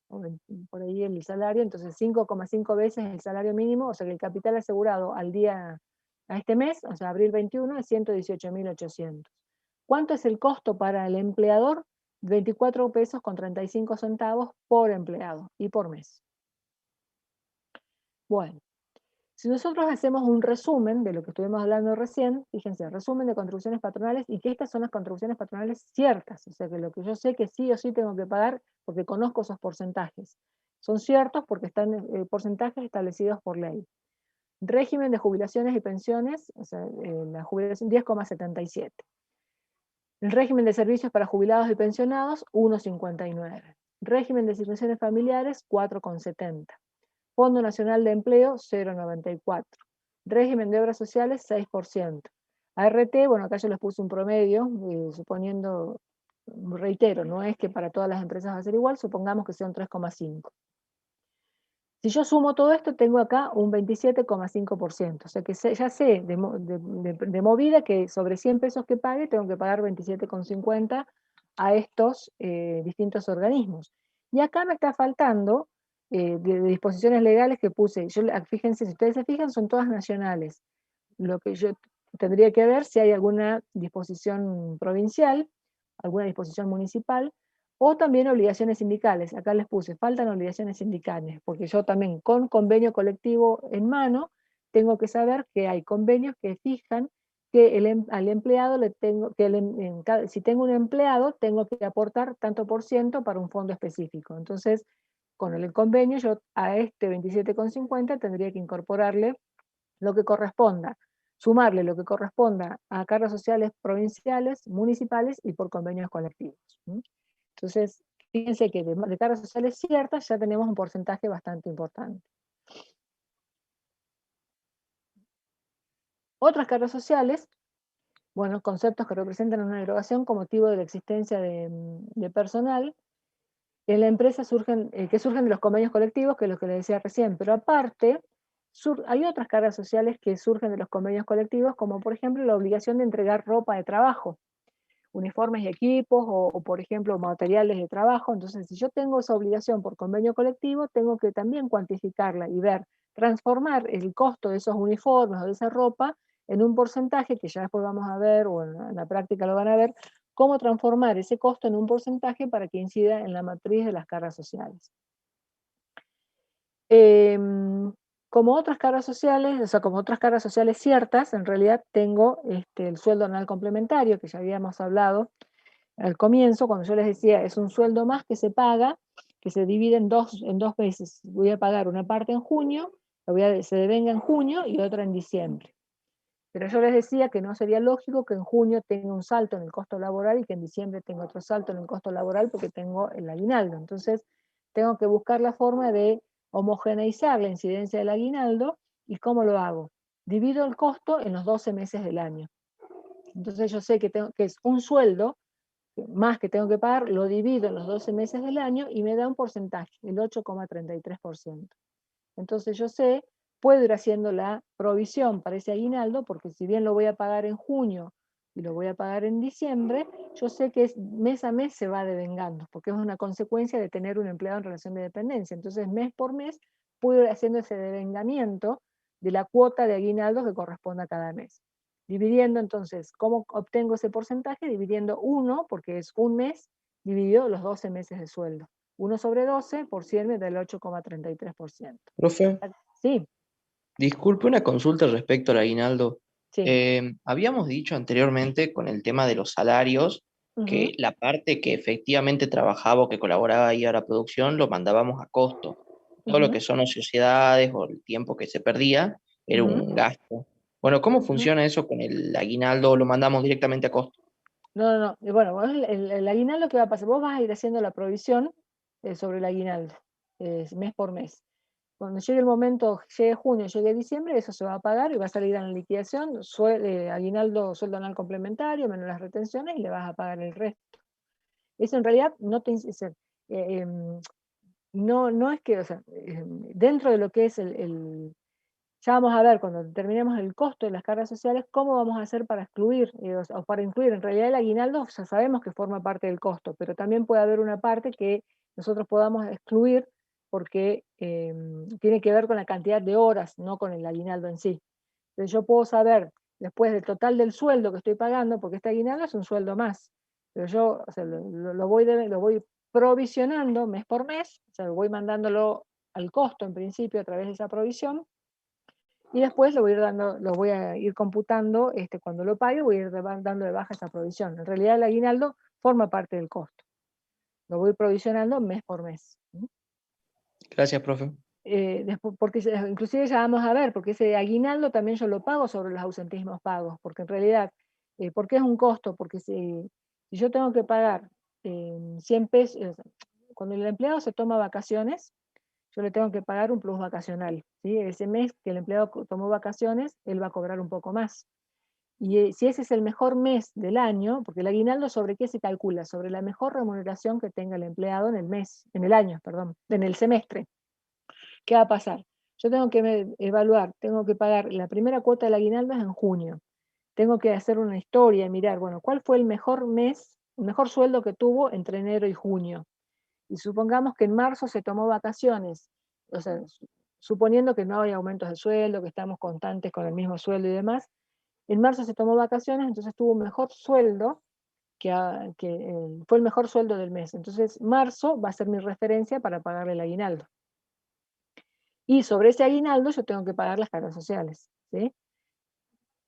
por ahí el salario, entonces 5,5 veces el salario mínimo, o sea que el capital asegurado a este mes, o sea, abril 21, es 118.800. ¿Cuánto es el costo para el empleador? 24 pesos con 35 centavos por empleado y por mes. Bueno, si nosotros hacemos un resumen de lo que estuvimos hablando recién, fíjense, resumen de contribuciones patronales, y que estas son las contribuciones patronales ciertas, o sea que lo que yo sé que sí o sí tengo que pagar porque conozco esos porcentajes. Son ciertos porque están porcentajes establecidos por ley. Régimen de jubilaciones y pensiones, o sea, la jubilación 10,77. El régimen de servicios para jubilados y pensionados, 1,59. Régimen de asignaciones familiares, 4,70. Fondo Nacional de Empleo, 0,94. Régimen de obras sociales, 6%. ART, bueno, acá yo les puse un promedio, suponiendo, reitero, no es que para todas las empresas va a ser igual, supongamos que sea un 3,5. Si yo sumo todo esto, tengo acá un 27,5%. O sea que ya sé de movida que sobre 100 pesos que pague, tengo que pagar 27,50 a estos distintos organismos. Y acá me está faltando de disposiciones legales que puse. Fíjense, si ustedes se fijan, son todas nacionales. Lo que yo tendría que ver si hay alguna disposición provincial, alguna disposición municipal, o también obligaciones sindicales. Acá les puse, faltan obligaciones sindicales, porque yo también con convenio colectivo en mano, tengo que saber que hay convenios que fijan que al empleado si tengo un empleado, tengo que aportar tanto por ciento para un fondo específico. Entonces, con el convenio, yo a este 27,50 tendría que incorporarle lo que corresponda, sumarle lo que corresponda a cargas sociales provinciales, municipales y por convenios colectivos. Entonces, fíjense que de cargas sociales ciertas ya tenemos un porcentaje bastante importante. Otras cargas sociales, bueno, conceptos que representan una derogación con motivo de la existencia de personal. En la empresa que surgen de los convenios colectivos, que es lo que les decía recién, pero aparte hay otras cargas sociales que surgen de los convenios colectivos, como por ejemplo la obligación de entregar ropa de trabajo, uniformes y equipos, o por ejemplo materiales de trabajo. Entonces, si yo tengo esa obligación por convenio colectivo, tengo que también cuantificarla y ver, transformar el costo de esos uniformes o de esa ropa en un porcentaje que ya después vamos a ver, o en la práctica lo van a ver, cómo transformar ese costo en un porcentaje para que incida en la matriz de las cargas sociales. Como otras cargas sociales, o sea, como otras cargas sociales ciertas, en realidad tengo el sueldo anual complementario, que ya habíamos hablado al comienzo, cuando yo les decía, es un sueldo más que se paga, que se divide en dos veces. Voy a pagar una parte en junio, se devenga en junio y otra en diciembre. Pero yo les decía que no sería lógico que en junio tenga un salto en el costo laboral y que en diciembre tenga otro salto en el costo laboral porque tengo el aguinaldo. Entonces, tengo que buscar la forma de homogeneizar la incidencia del aguinaldo. ¿Y cómo lo hago? Divido el costo en los 12 meses del año. Entonces yo sé que es un sueldo más que tengo que pagar, lo divido en los 12 meses del año y me da un porcentaje, el 8,33%. Entonces yo sé, puedo ir haciendo la provisión para ese aguinaldo, porque si bien lo voy a pagar en junio y lo voy a pagar en diciembre, yo sé que mes a mes se va devengando, porque es una consecuencia de tener un empleado en relación de dependencia. Entonces mes por mes puedo ir haciendo ese devengamiento de la cuota de aguinaldo que corresponde a cada mes. Dividiendo entonces, ¿cómo obtengo ese porcentaje? Dividiendo 1, porque es un mes, dividido los 12 meses de sueldo. 1 sobre 12 por 100 me da el 8,33%. Profe, Sí, disculpe una consulta respecto al aguinaldo. sí. Habíamos dicho anteriormente con el tema de los salarios que la parte que efectivamente trabajaba o que colaboraba ahí a la producción lo mandábamos a costo. Todo lo que son ociosidades o el tiempo que se perdía era un gasto. Bueno, ¿cómo funciona eso con el aguinaldo? ¿Lo mandamos directamente a costo? No. Y bueno, el aguinaldo, ¿qué va a pasar? Vos vas a ir haciendo la provisión sobre el aguinaldo, mes por mes. Cuando llegue el momento, llegue junio, llegue diciembre, eso se va a pagar y va a salir en la liquidación, aguinaldo, sueldo anual complementario, menos las retenciones, y le vas a pagar el resto. Eso en realidad no te... no es que, o sea, dentro de lo que es ya vamos a ver cuando determinemos el costo de las cargas sociales, cómo vamos a hacer para excluir, o para incluir. En realidad el aguinaldo ya sabemos que forma parte del costo, pero también puede haber una parte que nosotros podamos excluir porque tiene que ver con la cantidad de horas, no con el aguinaldo en sí. Entonces yo puedo saber, después del total del sueldo que estoy pagando, porque este aguinaldo es un sueldo más, pero yo, o sea, lo voy provisionando mes por mes, o sea, voy mandándolo al costo en principio a través de esa provisión, y después lo voy a ir computando, cuando lo pague, voy a ir dando de baja esa provisión. En realidad el aguinaldo forma parte del costo. Lo voy provisionando mes por mes. Gracias, profe. Después, porque inclusive ya vamos a ver, porque ese aguinaldo también yo lo pago sobre los ausentismos pagos, porque en realidad, ¿por qué es un costo? Porque si yo tengo que pagar 100 pesos, cuando el empleado se toma vacaciones, yo le tengo que pagar un plus vacacional, ¿sí? Ese mes que el empleado tomó vacaciones, él va a cobrar un poco más. Y si ese es el mejor mes del año, porque el aguinaldo, ¿sobre qué se calcula? Sobre la mejor remuneración que tenga el empleado en el año, en el semestre. ¿Qué va a pasar? Yo tengo que evaluar, tengo que pagar, la primera cuota del aguinaldo es en junio. Tengo que hacer una historia y mirar, bueno, ¿cuál fue el mejor mes, el mejor sueldo que tuvo entre enero y junio? Y supongamos que en marzo se tomó vacaciones, o sea, suponiendo que no hay aumentos de sueldo, que estamos constantes con el mismo sueldo y demás, en marzo se tomó vacaciones, entonces tuvo un mejor sueldo, fue el mejor sueldo del mes. Entonces marzo va a ser mi referencia para pagarle el aguinaldo. Y sobre ese aguinaldo yo tengo que pagar las cargas sociales, ¿sí?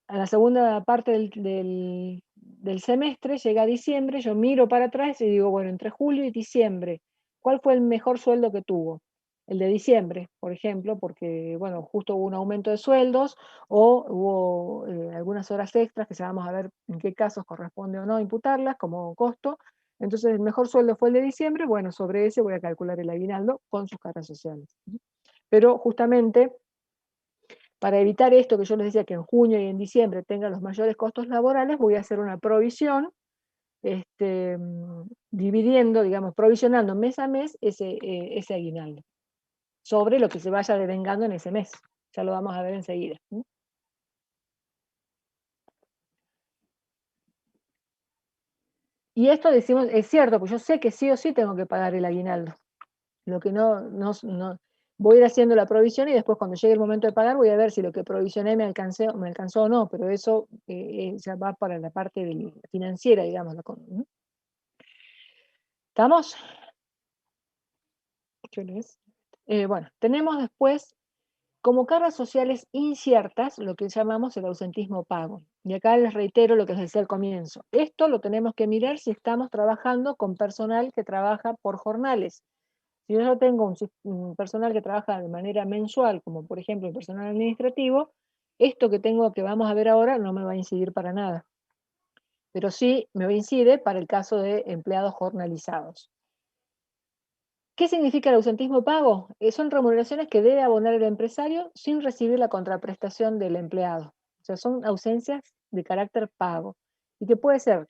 A la segunda parte del semestre, llega diciembre, yo miro para atrás y digo, bueno, entre julio y diciembre, ¿Cuál fue el mejor sueldo que tuvo? El de diciembre, por ejemplo, porque, bueno, justo hubo un aumento de sueldos o hubo algunas horas extras que ya vamos a ver en qué casos corresponde o no imputarlas como costo. Entonces, el mejor sueldo fue el de diciembre, bueno, sobre ese voy a calcular el aguinaldo con sus cargas sociales. Pero justamente, para evitar esto que yo les decía que en junio y en diciembre tengan los mayores costos laborales, voy a hacer una provisión dividiendo, digamos, provisionando mes a mes ese aguinaldo sobre lo que se vaya devengando en ese mes. Ya lo vamos a ver enseguida. Y esto decimos, es cierto, pues yo sé que sí o sí tengo que pagar el aguinaldo. Lo que no voy a ir haciendo la provisión y después cuando llegue el momento de pagar voy a ver si lo que provisioné me alcanzó o no, pero eso ya va para la parte financiera, digamos. ¿Estamos? Bueno, tenemos después como cargas sociales inciertas lo que llamamos el ausentismo pago. Y acá les reitero lo que les decía al comienzo. Esto lo tenemos que mirar si estamos trabajando con personal que trabaja por jornales. Si yo tengo un personal que trabaja de manera mensual, como por ejemplo el personal administrativo, esto que vamos a ver ahora no me va a incidir para nada. Pero sí me incide para el caso de empleados jornalizados. ¿Qué significa el ausentismo pago? Son remuneraciones que debe abonar el empresario sin recibir la contraprestación del empleado. O sea, son ausencias de carácter pago. Y que puede ser,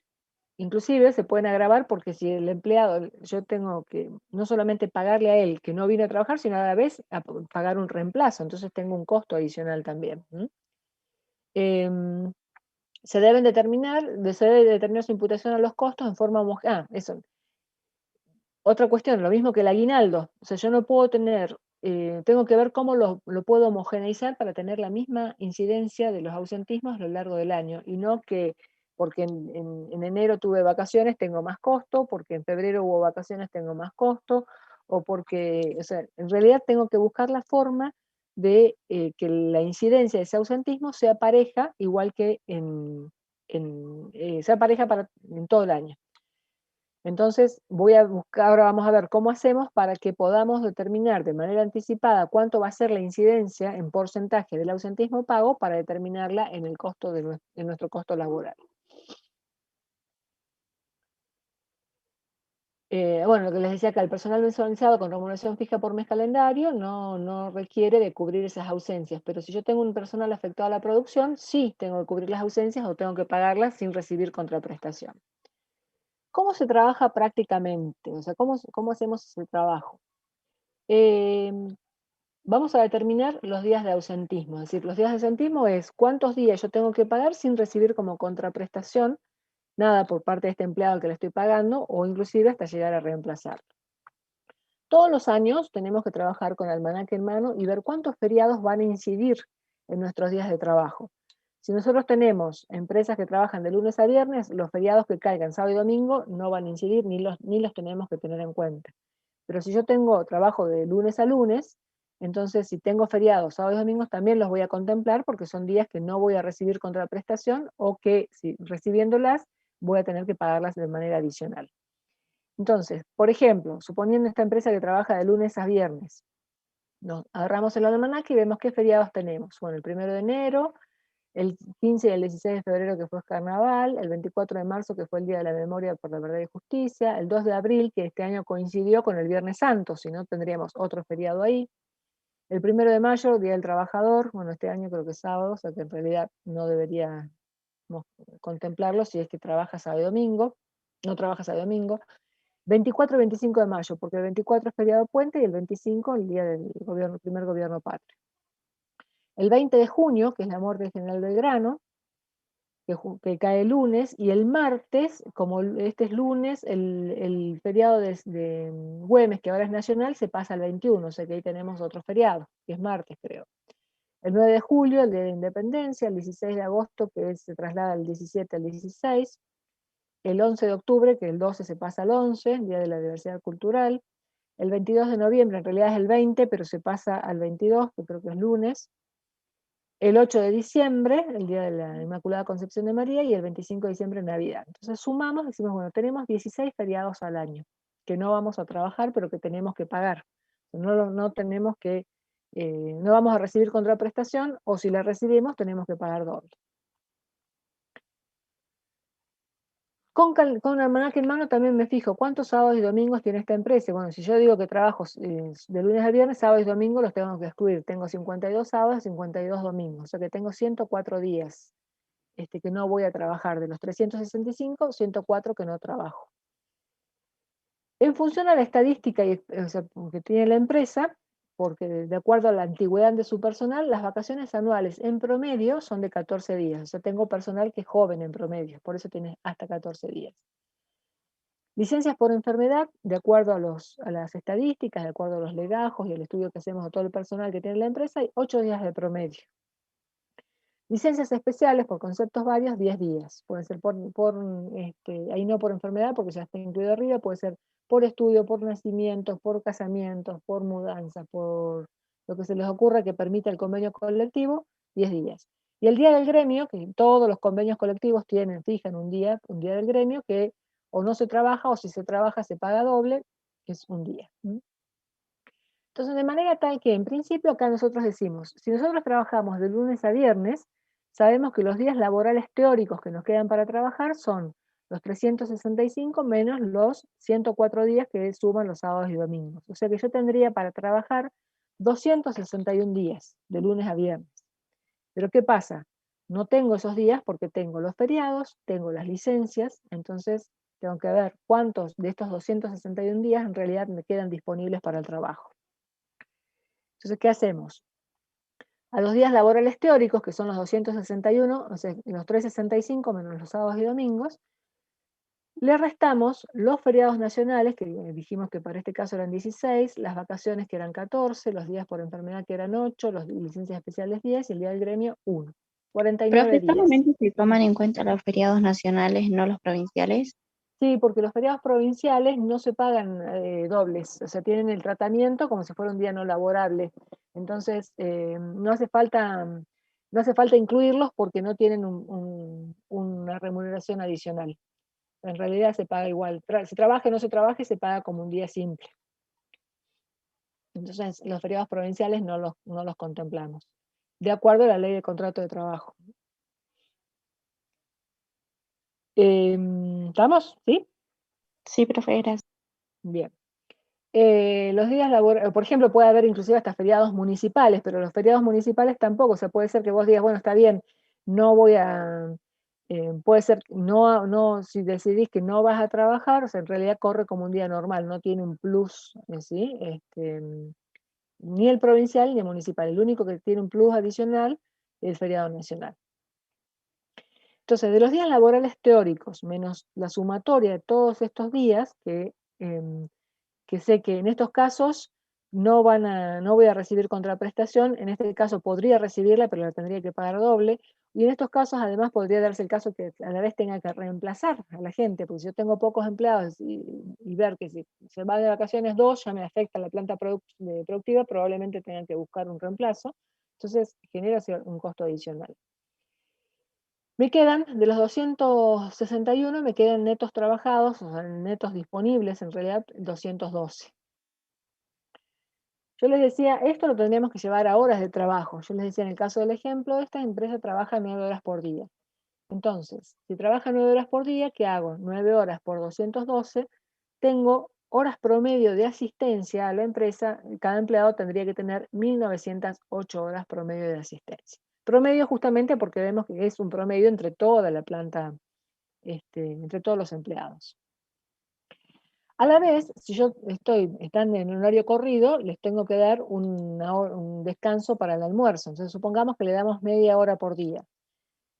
inclusive se pueden agravar porque si el empleado, yo tengo que no solamente pagarle a él que no vino a trabajar, sino a la vez a pagar un reemplazo. Entonces tengo un costo adicional también. Se debe determinar su imputación a los costos en forma homogénea. Eso. Otra cuestión, lo mismo que el aguinaldo. O sea, yo no puedo tener, tengo que ver cómo lo puedo homogeneizar para tener la misma incidencia de los ausentismos a lo largo del año. Y no que porque en enero tuve vacaciones tengo más costo, porque en febrero hubo vacaciones tengo más costo, o porque, o sea, en realidad tengo que buscar la forma de que la incidencia de ese ausentismo sea pareja, igual que sea pareja en todo el año. Entonces, ahora vamos a ver cómo hacemos para que podamos determinar de manera anticipada cuánto va a ser la incidencia en porcentaje del ausentismo pago para determinarla en el costo de nuestro costo laboral. Bueno, lo que les decía acá, el personal mensualizado con remuneración fija por mes calendario no requiere de cubrir esas ausencias, pero si yo tengo un personal afectado a la producción, sí tengo que cubrir las ausencias o tengo que pagarlas sin recibir contraprestación. ¿Cómo se trabaja prácticamente? O sea, ¿cómo hacemos ese trabajo? Vamos a determinar los días de ausentismo. Es decir, los días de ausentismo es cuántos días yo tengo que pagar sin recibir como contraprestación nada por parte de este empleado al que le estoy pagando o inclusive hasta llegar a reemplazarlo. Todos los años tenemos que trabajar con almanaque en mano y ver cuántos feriados van a incidir en nuestros días de trabajo. Si nosotros tenemos empresas que trabajan de lunes a viernes, los feriados que caigan sábado y domingo no van a incidir ni los tenemos que tener en cuenta. Pero si yo tengo trabajo de lunes a lunes, entonces si tengo feriados sábados y domingos también los voy a contemplar porque son días que no voy a recibir contraprestación o que si recibiéndolas voy a tener que pagarlas de manera adicional. Entonces, por ejemplo, suponiendo esta empresa que trabaja de lunes a viernes, nos agarramos el almanaque y vemos qué feriados tenemos. Bueno, el 1 de enero, el 15 y el 16 de febrero que fue carnaval, el 24 de marzo que fue el Día de la Memoria por la Verdad y Justicia, el 2 de abril que este año coincidió con el Viernes Santo, si no tendríamos otro feriado ahí, el 1 de mayo, Día del Trabajador, bueno, este año creo que es sábado, o sea que en realidad no deberíamos contemplarlo si es que trabaja sábado y domingo, no trabaja sábado y domingo, 24 y 25 de mayo, porque el 24 es feriado puente y el 25 el día del primer gobierno patrio. El 20 de junio, que es la muerte del general Belgrano, que cae lunes, y el martes, como este es lunes, el feriado de Güemes, que ahora es nacional, se pasa al 21, o sea que ahí tenemos otro feriado, que es martes creo. El 9 de julio, el Día de la Independencia, el 16 de agosto, que se traslada del 17 al 16, el 11 de octubre, que el 12 se pasa al 11, Día de la Diversidad Cultural, el 22 de noviembre, en realidad es el 20, pero se pasa al 22, que creo que es lunes, el 8 de diciembre, el Día de la Inmaculada Concepción de María, y el 25 de diciembre, Navidad. Entonces sumamos, decimos, bueno, tenemos 16 feriados al año. que no vamos a trabajar, pero que tenemos que pagar. No tenemos que, no vamos a recibir contraprestación, o si la recibimos tenemos que pagar doble. Con almanaque en mano también me fijo cuántos sábados y domingos tiene esta empresa. Bueno, si yo digo que trabajo de lunes a viernes, sábados y domingos los tengo que excluir. Tengo 52 sábados, 52 domingos, o sea que tengo 104 días que no voy a trabajar. De los 365, 104 que no trabajo. En función a la estadística que tiene la empresa, porque de acuerdo a la antigüedad de su personal, las vacaciones anuales en promedio son de 14 días. O sea, tengo personal que es joven en promedio, por eso tiene hasta 14 días. Licencias por enfermedad, de acuerdo a las estadísticas, de acuerdo a los legajos y el estudio que hacemos a todo el personal que tiene la empresa, hay 8 días de promedio. Licencias especiales por conceptos varios, 10 días. Pueden ser ahí no por enfermedad, porque ya está incluido arriba, puede ser por estudio, por nacimientos, por casamientos, por mudanza, por lo que se les ocurra que permita el convenio colectivo, 10 días. Y el día del gremio, que todos los convenios colectivos fijan un día del gremio, que o no se trabaja, o si se trabaja se paga doble, que es un día. Entonces, de manera tal que, en principio, acá nosotros decimos, si nosotros trabajamos de lunes a viernes, sabemos que los días laborales teóricos que nos quedan para trabajar son los 365 menos los 104 días que suman los sábados y domingos. O sea que yo tendría para trabajar 261 días, de lunes a viernes. Pero ¿qué pasa? No tengo esos días porque tengo los feriados, tengo las licencias, entonces tengo que ver cuántos de estos 261 días en realidad me quedan disponibles para el trabajo. Entonces, ¿qué hacemos? A los días laborales teóricos, que son los 261, o sea, los 365 menos los sábados y domingos, le restamos los feriados nacionales, que dijimos que para este caso eran 16, las vacaciones que eran 14, los días por enfermedad que eran 8, las licencias especiales 10 y el día del gremio 1. 49 Profe, días. ¿solamente se toman en cuenta los feriados nacionales, no los provinciales? Sí, porque los feriados provinciales no se pagan dobles, o sea, tienen el tratamiento como si fuera un día no laborable. Entonces, no hace falta incluirlos porque no tienen una remuneración adicional. En realidad se paga igual. Se trabaje o no se trabaje, se paga como un día simple. Entonces, los feriados provinciales no los contemplamos, de acuerdo a la ley de contrato de trabajo. ¿Estamos? ¿Sí? Sí, profe, gracias. Bien. Los días laborales, por ejemplo, puede haber inclusive hasta feriados municipales, pero los feriados municipales tampoco. O sea, puede ser que vos digas, bueno, está bien, no voy a... puede ser, si decidís que no vas a trabajar, o sea, en realidad corre como un día normal, no tiene un plus, ¿sí? Ni el provincial ni el municipal. El único que tiene un plus adicional es el feriado nacional. Entonces, de los días laborales teóricos, menos la sumatoria de todos estos días, que sé que en estos casos no voy a recibir contraprestación, en este caso podría recibirla, pero la tendría que pagar doble, y en estos casos además podría darse el caso que a la vez tenga que reemplazar a la gente, porque si yo tengo pocos empleados y ver que si se va de vacaciones 2 ya me afecta la planta productiva, probablemente tenga que buscar un reemplazo, entonces genera un costo adicional. Me quedan, de los 261, me quedan netos trabajados, o sea, netos disponibles, en realidad 212. Yo les decía, esto lo tendríamos que llevar a horas de trabajo. Yo les decía, en el caso del ejemplo, esta empresa trabaja 9 horas por día. Entonces, si trabaja 9 horas por día, ¿qué hago? 9 horas por 212, tengo horas promedio de asistencia a la empresa, cada empleado tendría que tener 1908 horas promedio de asistencia. Promedio justamente porque vemos que es un promedio entre toda la planta, entre todos los empleados. A la vez, si yo están en un horario corrido, les tengo que dar un descanso para el almuerzo. Entonces, supongamos que le damos media hora por día.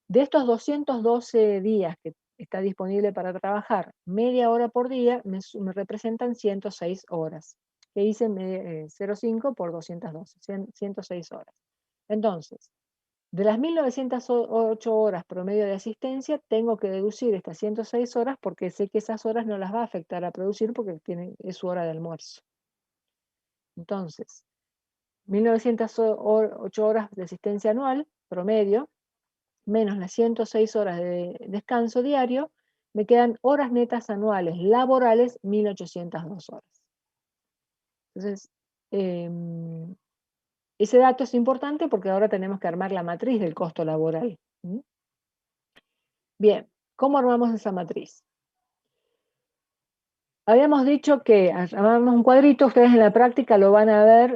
De estos 212 días que está disponible para trabajar, media hora por día me representan 106 horas. Que hice 0,5 por 212, 106 horas. Entonces, de las 1908 horas promedio de asistencia, tengo que deducir estas 106 horas porque sé que esas horas no las va a afectar a producir porque es su hora de almuerzo. Entonces, 1908 horas de asistencia anual, promedio, menos las 106 horas de descanso diario, me quedan horas netas anuales laborales, 1.802 horas. Entonces, ese dato es importante porque ahora tenemos que armar la matriz del costo laboral. Bien, ¿cómo armamos esa matriz? Habíamos dicho que armamos un cuadrito, ustedes en la práctica lo van a ver,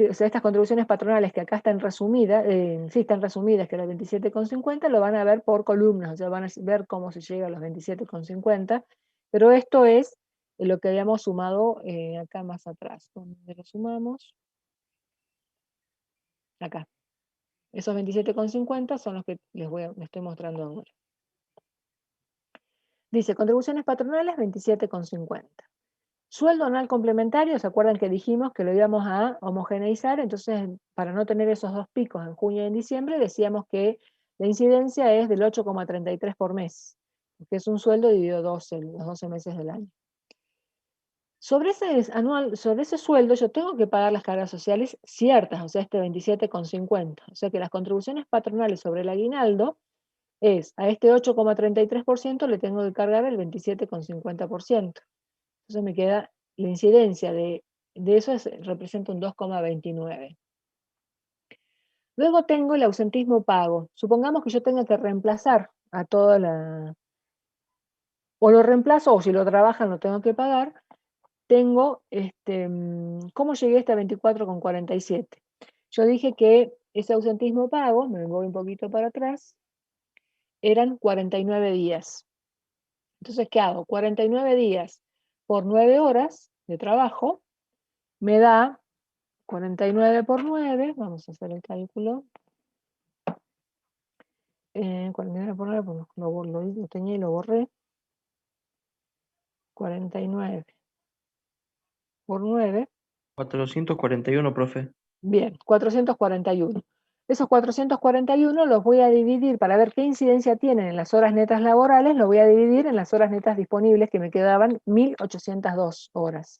o sea, estas contribuciones patronales que acá están resumidas, sí están resumidas, que era 27,50, lo van a ver por columnas, o sea, van a ver cómo se llega a los 27,50, pero esto es lo que habíamos sumado acá más atrás, donde lo sumamos, acá. Esos 27,50 son los que les estoy mostrando ahora. Dice, contribuciones patronales, 27,50. Sueldo anual complementario, ¿se acuerdan que dijimos que lo íbamos a homogeneizar? Entonces, para no tener esos dos picos en junio y en diciembre, decíamos que la incidencia es del 8,33 por mes, que es un sueldo dividido 12, los 12 meses del año. Sobre ese sueldo yo tengo que pagar las cargas sociales ciertas, o sea, este 27,50. O sea que las contribuciones patronales sobre el aguinaldo es, a este 8,33% le tengo que cargar el 27,50%. Entonces me queda, la incidencia de eso representa un 2,29. Luego tengo el ausentismo pago. Supongamos que yo tenga que reemplazar a toda la... O lo reemplazo, o si lo trabajan lo tengo que pagar. Tengo, ¿cómo llegué a este 24,47? Yo dije que ese ausentismo pago, me voy un poquito para atrás, eran 49 días. Entonces, ¿qué hago? 49 días por 9 horas de trabajo, me da 49 por 9, vamos a hacer el cálculo. 49 por 9, pues lo tenía y lo borré. 49 por 9. 441, profe. Bien, 441. Esos 441 los voy a dividir para ver qué incidencia tienen en las horas netas laborales, lo voy a dividir en las horas netas disponibles que me quedaban 1.802 horas.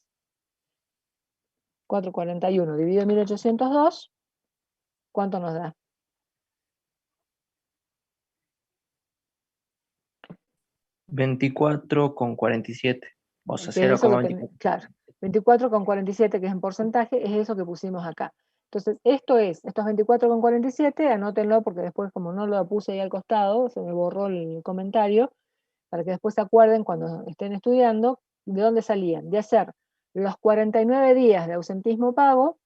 441 dividido en 1.802, ¿cuánto nos da? 24,47. O sea, 0,24. Claro, 24,47, que es en porcentaje, es eso que pusimos acá. Entonces, estos 24,47, anótenlo porque después, como no lo puse ahí al costado, se me borró el comentario, para que después se acuerden cuando estén estudiando de dónde salían. De hacer los 49 días de ausentismo pago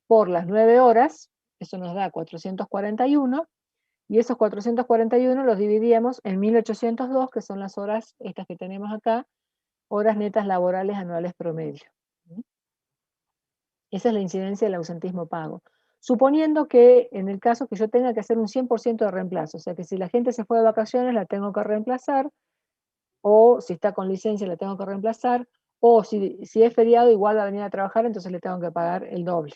por las 9 horas, eso nos da 441, y esos 441 los dividíamos en 1.802, que son las horas estas que tenemos acá, horas netas laborales anuales promedio. Esa es la incidencia del ausentismo pago. Suponiendo que en el caso que yo tenga que hacer un 100% de reemplazo, o sea que si la gente se fue de vacaciones la tengo que reemplazar, o si está con licencia la tengo que reemplazar, o si es feriado igual va a venir a trabajar, entonces le tengo que pagar el doble.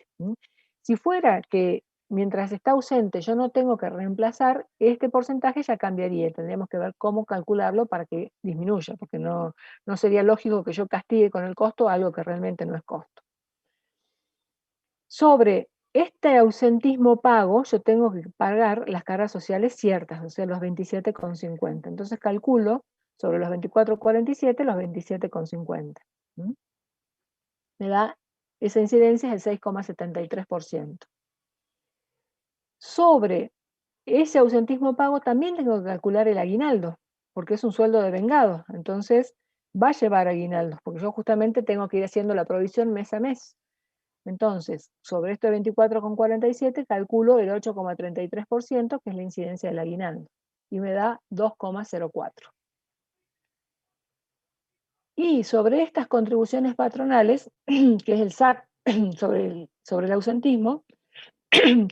Si fuera que mientras está ausente yo no tengo que reemplazar, este porcentaje ya cambiaría. Tendríamos que ver cómo calcularlo para que disminuya, porque no sería lógico que yo castigue con el costo algo que realmente no es costo. Sobre este ausentismo pago, yo tengo que pagar las cargas sociales ciertas, o sea, los 27,50. Entonces calculo sobre los 24,47, los 27,50. Me da, esa incidencia es el 6,73%. Sobre ese ausentismo pago también tengo que calcular el aguinaldo, porque es un sueldo de vengado, entonces va a llevar aguinaldos, porque yo justamente tengo que ir haciendo la provisión mes a mes. Entonces, sobre este 24,47 calculo el 8,33%, que es la incidencia del aguinaldo, y me da 2,04. Y sobre estas contribuciones patronales, que es el SAC sobre el ausentismo,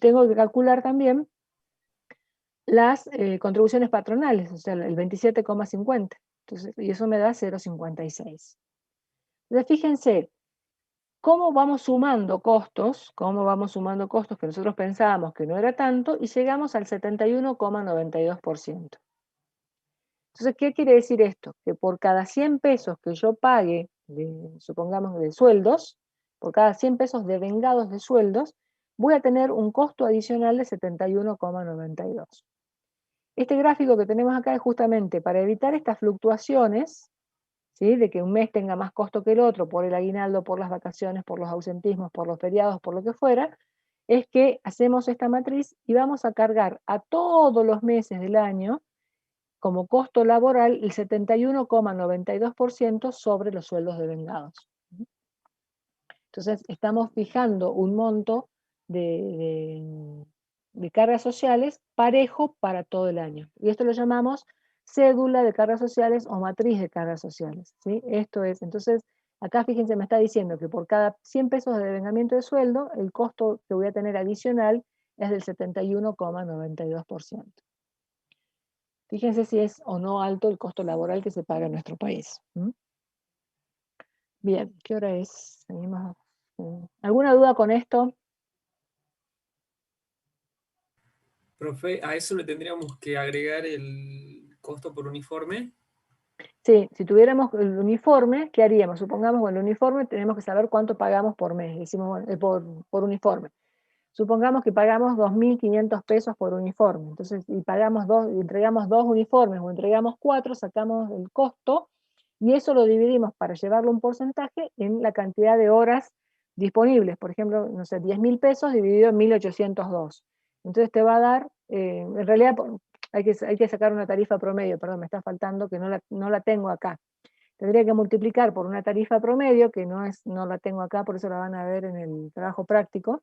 tengo que calcular también las contribuciones patronales, o sea, el 27,50. Entonces, y eso me da 0,56. Entonces, fíjense, cómo vamos sumando costos que nosotros pensábamos que no era tanto, y llegamos al 71,92%. Entonces, ¿qué quiere decir esto? Que por cada 100 pesos que yo pague, supongamos de sueldos, por cada 100 pesos de vengados de sueldos, voy a tener un costo adicional de 71,92. Este gráfico que tenemos acá es justamente para evitar estas fluctuaciones, ¿sí? De que un mes tenga más costo que el otro por el aguinaldo, por las vacaciones, por los ausentismos, por los feriados, por lo que fuera, es que hacemos esta matriz y vamos a cargar a todos los meses del año como costo laboral el 71,92% sobre los sueldos devengados. Entonces estamos fijando un monto de cargas sociales parejo para todo el año. Y esto lo llamamos cédula de cargas sociales o matriz de cargas sociales, ¿sí? Esto es, entonces, acá fíjense, me está diciendo que por cada 100 pesos de devengamiento de sueldo, el costo que voy a tener adicional es del 71,92%. Fíjense si es o no alto el costo laboral que se paga en nuestro país. Bien, ¿qué hora es? Seguimos. ¿Alguna duda con esto? Profe, a eso le tendríamos que agregar el costo por uniforme. Sí, si tuviéramos el uniforme, ¿qué haríamos? Supongamos, bueno, el uniforme tenemos que saber cuánto pagamos por mes, decimos, bueno, por uniforme. Supongamos que pagamos 2.500 pesos por uniforme, entonces, y entregamos 2 uniformes o entregamos 4, sacamos el costo, y eso lo dividimos para llevarlo un porcentaje en la cantidad de horas disponibles. Por ejemplo, no sé, 10.000 pesos dividido en 1.802. Entonces te va a dar, en realidad hay que sacar una tarifa promedio, perdón, me está faltando, que no la tengo acá. Tendría que multiplicar por una tarifa promedio, que no la tengo acá, por eso la van a ver en el trabajo práctico,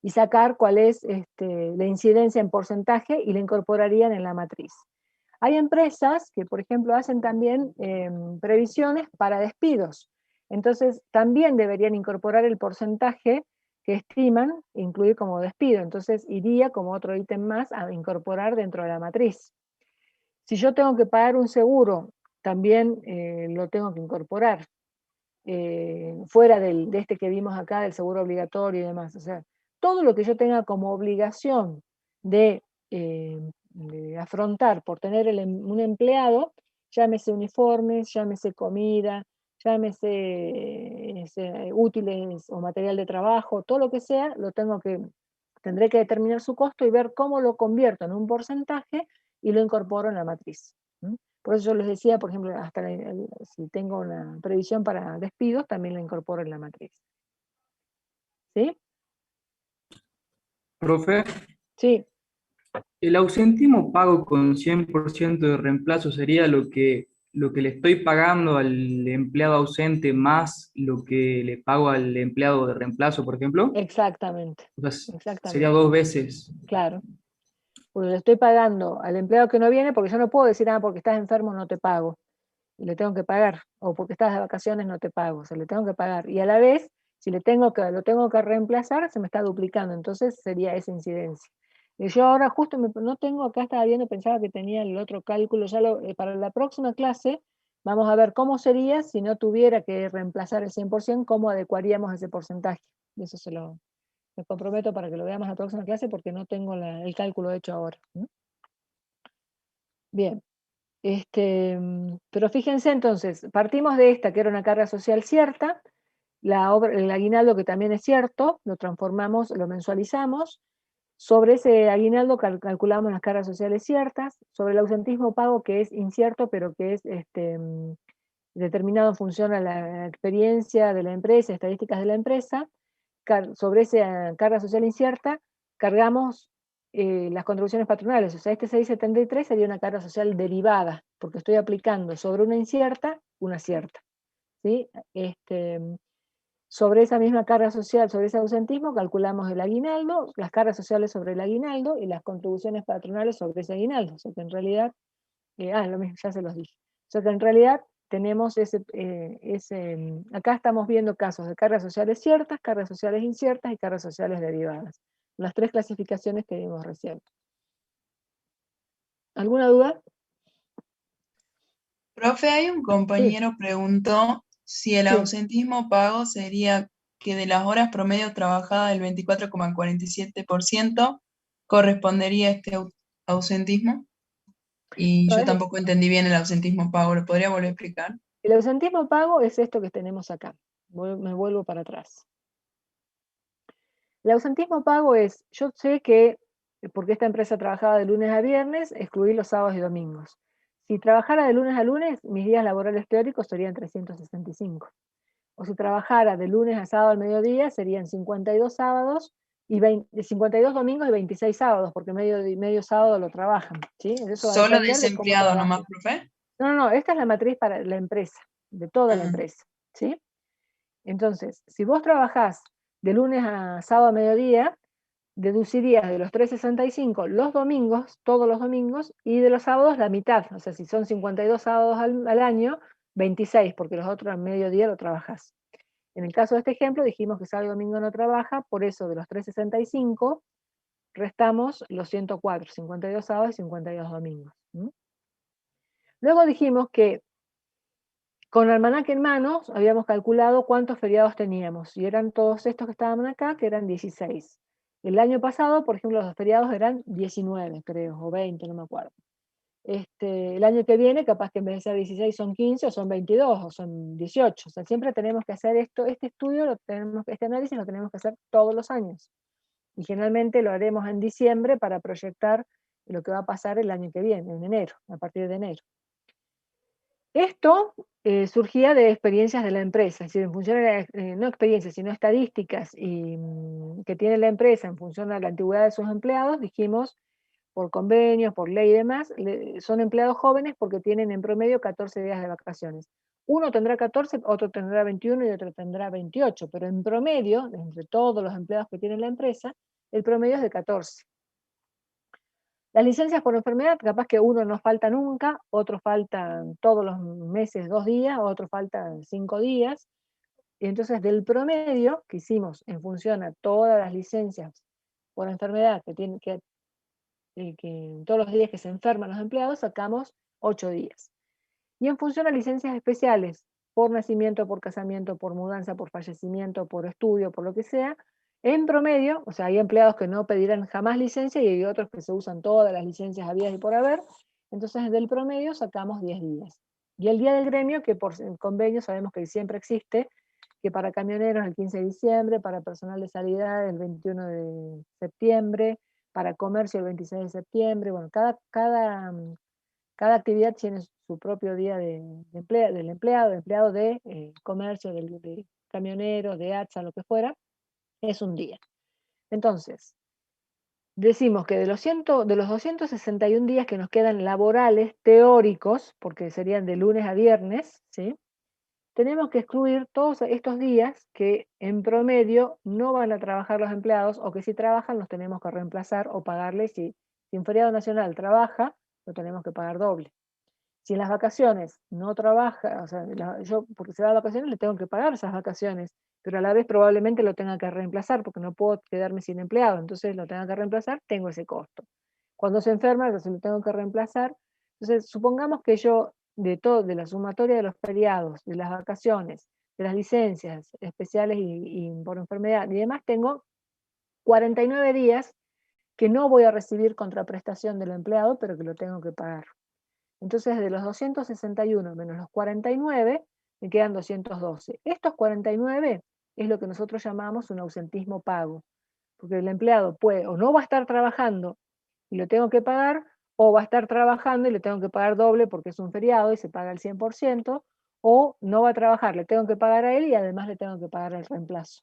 y sacar cuál es la incidencia en porcentaje y la incorporarían en la matriz. Hay empresas que, por ejemplo, hacen también previsiones para despidos. Entonces, también deberían incorporar el porcentaje que estiman incluir como despido. Entonces, iría como otro ítem más a incorporar dentro de la matriz. Si yo tengo que pagar un seguro, también lo tengo que incorporar. Fuera de este que vimos acá, del seguro obligatorio y demás. O sea, todo lo que yo tenga como obligación de afrontar por tener un empleado, llámese uniformes, llámese comida, llámese útiles o material de trabajo, todo lo que sea, tendré que determinar su costo y ver cómo lo convierto en un porcentaje y lo incorporo en la matriz. Por eso yo les decía, por ejemplo, si tengo una previsión para despidos, también la incorporo en la matriz. ¿Sí? Profe, Sí. ¿el ausentismo pago con 100% de reemplazo sería lo que le estoy pagando al empleado ausente más lo que le pago al empleado de reemplazo, por ejemplo? Exactamente. O sea, Exactamente. sería 2 veces. Claro. Porque le estoy pagando al empleado que no viene, porque yo no puedo decir, porque estás enfermo no te pago. Y le tengo que pagar. O porque estás de vacaciones no te pago. O sea, le tengo que pagar. Y a la vez, si lo tengo que reemplazar, se me está duplicando. Entonces sería esa incidencia. Y yo ahora justo no tengo acá, estaba viendo, pensaba que tenía el otro cálculo. Para la próxima clase vamos a ver cómo sería si no tuviera que reemplazar el 100%, cómo adecuaríamos ese porcentaje. Y eso me comprometo para que lo veamos en la próxima clase porque no tengo el cálculo hecho ahora. Bien. Pero fíjense entonces, partimos de esta que era una carga social cierta, el aguinaldo que también es cierto, lo transformamos, lo mensualizamos, sobre ese aguinaldo calculamos las cargas sociales ciertas, sobre el ausentismo pago que es incierto, pero que es determinado en función a la experiencia de la empresa, estadísticas de la empresa, sobre esa carga social incierta cargamos las contribuciones patronales. O sea, este 673 sería una carga social derivada, porque estoy aplicando sobre una incierta, una cierta. ¿Sí? Sobre esa misma carga social, sobre ese ausentismo, calculamos el aguinaldo, las cargas sociales sobre el aguinaldo y las contribuciones patronales sobre ese aguinaldo. O sea que en realidad, lo mismo, ya se los dije. O sea que en realidad tenemos acá estamos viendo casos de cargas sociales ciertas, cargas sociales inciertas y cargas sociales derivadas. Las 3 clasificaciones que vimos recién. ¿Alguna duda? Profe, hay un compañero preguntó si el Sí. ausentismo pago sería que de las horas promedio trabajadas el 24,47% correspondería a este ausentismo. Y yo tampoco entendí bien el ausentismo pago. ¿Lo podría volver a explicar? El ausentismo pago es esto que tenemos acá. Me vuelvo para atrás. El ausentismo pago es, yo sé que porque esta empresa trabajaba de lunes a viernes, excluí los sábados y domingos. Si trabajara de lunes a lunes, mis días laborales teóricos serían 365. O si trabajara de lunes a sábado al mediodía, serían 52 sábados y 52 domingos y 26 sábados, porque medio sábado lo trabajan, ¿sí? Eso va a ¿Solo depender de cómo desempleado nomás, trabajes. profe? No, esta es la matriz para la empresa, de toda la empresa, ¿sí? Entonces, si vos trabajás de lunes a sábado a mediodía, deducirías de los 365 los domingos, todos los domingos, y de los sábados la mitad. O sea, si son 52 sábados al año, 26, porque los otros al mediodía lo trabajás. En el caso de este ejemplo, dijimos que sábado y domingo no trabaja, por eso de los 365 restamos los 104, 52 sábados y 52 domingos. Luego dijimos que con el almanaque en manos habíamos calculado cuántos feriados teníamos, y eran todos estos que estaban acá, que eran 16. El año pasado, por ejemplo, los feriados eran 19, creo, o 20, no me acuerdo. El año que viene, capaz que en vez de ser 16 son 15, o son 22, o son 18. O sea, siempre tenemos que hacer este estudio, este análisis lo tenemos que hacer todos los años. Y generalmente lo haremos en diciembre para proyectar lo que va a pasar el año que viene, en enero, a partir de enero. Esto surgía de experiencias de la empresa, es decir, en función de, no experiencias, sino estadísticas que tiene la empresa en función de la antigüedad de sus empleados, dijimos, por convenios, por ley y demás, son empleados jóvenes porque tienen en promedio 14 días de vacaciones. Uno tendrá 14, otro tendrá 21 y otro tendrá 28, pero en promedio, entre todos los empleados que tiene la empresa, el promedio es de 14. Las licencias por enfermedad, capaz que uno no falta nunca, otro faltan todos los meses 2 días, otro faltan 5 días. Y entonces del promedio que hicimos en función a todas las licencias por enfermedad que todos los días que se enferman los empleados, sacamos 8 días. Y en función a licencias especiales, por nacimiento, por casamiento, por mudanza, por fallecimiento, por estudio, por lo que sea, en promedio, o sea, hay empleados que no pedirán jamás licencia y hay otros que se usan todas las licencias habidas y por haber, entonces del promedio sacamos 10 días. Y el día del gremio, que por convenio sabemos que siempre existe, que para camioneros el 15 de diciembre, para personal de salida el 21 de septiembre, para comercio el 26 de septiembre, bueno, cada actividad tiene su propio día del empleado de comercio, de camionero, de ATSA, lo que fuera, es un día. Entonces, decimos que de los 261 días que nos quedan laborales, teóricos, porque serían de lunes a viernes, ¿sí? Tenemos que excluir todos estos días que en promedio no van a trabajar los empleados, o que si trabajan los tenemos que reemplazar o pagarles. Si en feriado nacional trabaja, lo tenemos que pagar doble. Si en las vacaciones no trabaja, o sea, yo porque se va de vacaciones le tengo que pagar esas vacaciones, pero a la vez probablemente lo tenga que reemplazar porque no puedo quedarme sin empleado, entonces lo tengo que reemplazar, tengo ese costo. Cuando se enferma, entonces lo tengo que reemplazar. Entonces, supongamos que yo, de la sumatoria de los feriados, de las vacaciones, de las licencias especiales y por enfermedad y demás, tengo 49 días que no voy a recibir contraprestación del empleado, pero que lo tengo que pagar. Entonces, de los 261 menos los 49, me quedan 212. Estos 49 es lo que nosotros llamamos un ausentismo pago, porque el empleado puede o no va a estar trabajando y lo tengo que pagar, o va a estar trabajando y le tengo que pagar doble porque es un feriado y se paga el 100%, o no va a trabajar, le tengo que pagar a él y además le tengo que pagar el reemplazo.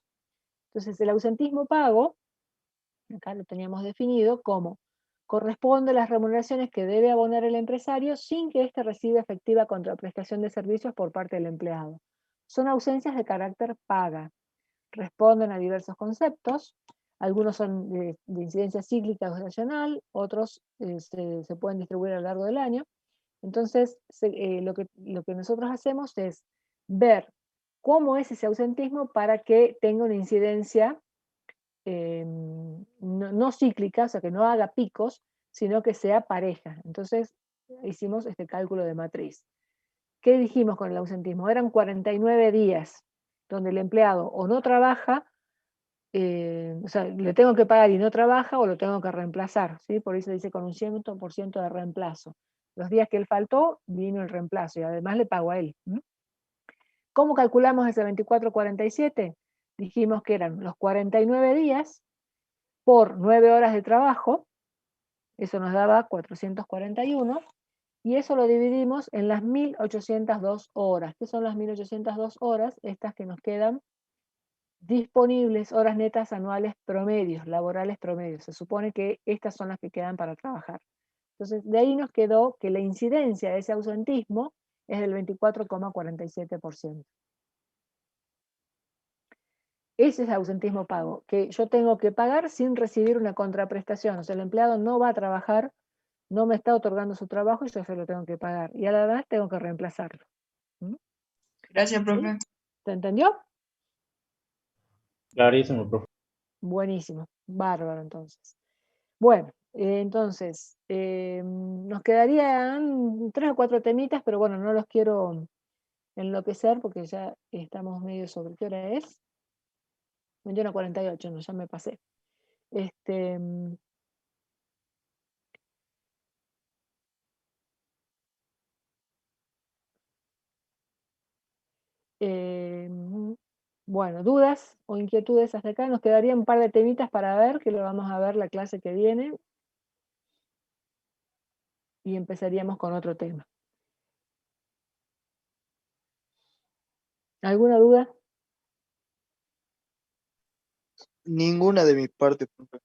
Entonces, el ausentismo pago, acá lo teníamos definido como corresponde a las remuneraciones que debe abonar el empresario sin que éste reciba efectiva contraprestación de servicios por parte del empleado. Son ausencias de carácter paga. Responden a diversos conceptos. Algunos son de incidencia cíclica o estacional, otros se pueden distribuir a lo largo del año. Entonces, lo que nosotros hacemos es ver cómo es ese ausentismo para que tenga una incidencia no cíclica, o sea, que no haga picos, sino que sea pareja. Entonces, hicimos este cálculo de matriz. ¿Qué dijimos con el ausentismo? Eran 49 días donde el empleado o no trabaja, o sea, le tengo que pagar y no trabaja, o lo tengo que reemplazar, ¿sí? Por eso dice con un 100% de reemplazo. Los días que él faltó, vino el reemplazo y además le pago a él. ¿Cómo calculamos ese 24-47? Dijimos que eran los 49 días por 9 horas de trabajo, Eso nos daba 441, y eso lo dividimos en las 1802 horas. ¿Qué son las 1802 horas? Estas que nos quedan disponibles, horas netas anuales promedios, laborales promedios. Se supone que estas son las que quedan para trabajar. Entonces, de ahí nos quedó que la incidencia de ese ausentismo es del 24,47%. Ese es ausentismo pago, que yo tengo que pagar sin recibir una contraprestación. O sea, el empleado no va a trabajar, no me está otorgando su trabajo y yo se lo tengo que pagar. Y a la vez tengo que reemplazarlo. Gracias, profe. ¿Sí? ¿Se entendió? Clarísimo, profe. Buenísimo, bárbaro entonces. Bueno, entonces, nos quedarían 3 o 4 temitas, pero bueno, no los quiero enloquecer porque ya estamos medio sobre. ¿Qué hora es? 21:48, no, ya me pasé. Bueno, dudas o inquietudes hasta acá. Nos quedarían un par de temitas para ver, que lo vamos a ver la clase que viene. Y empezaríamos con otro tema. ¿Alguna duda? Ninguna de mi parte, profe.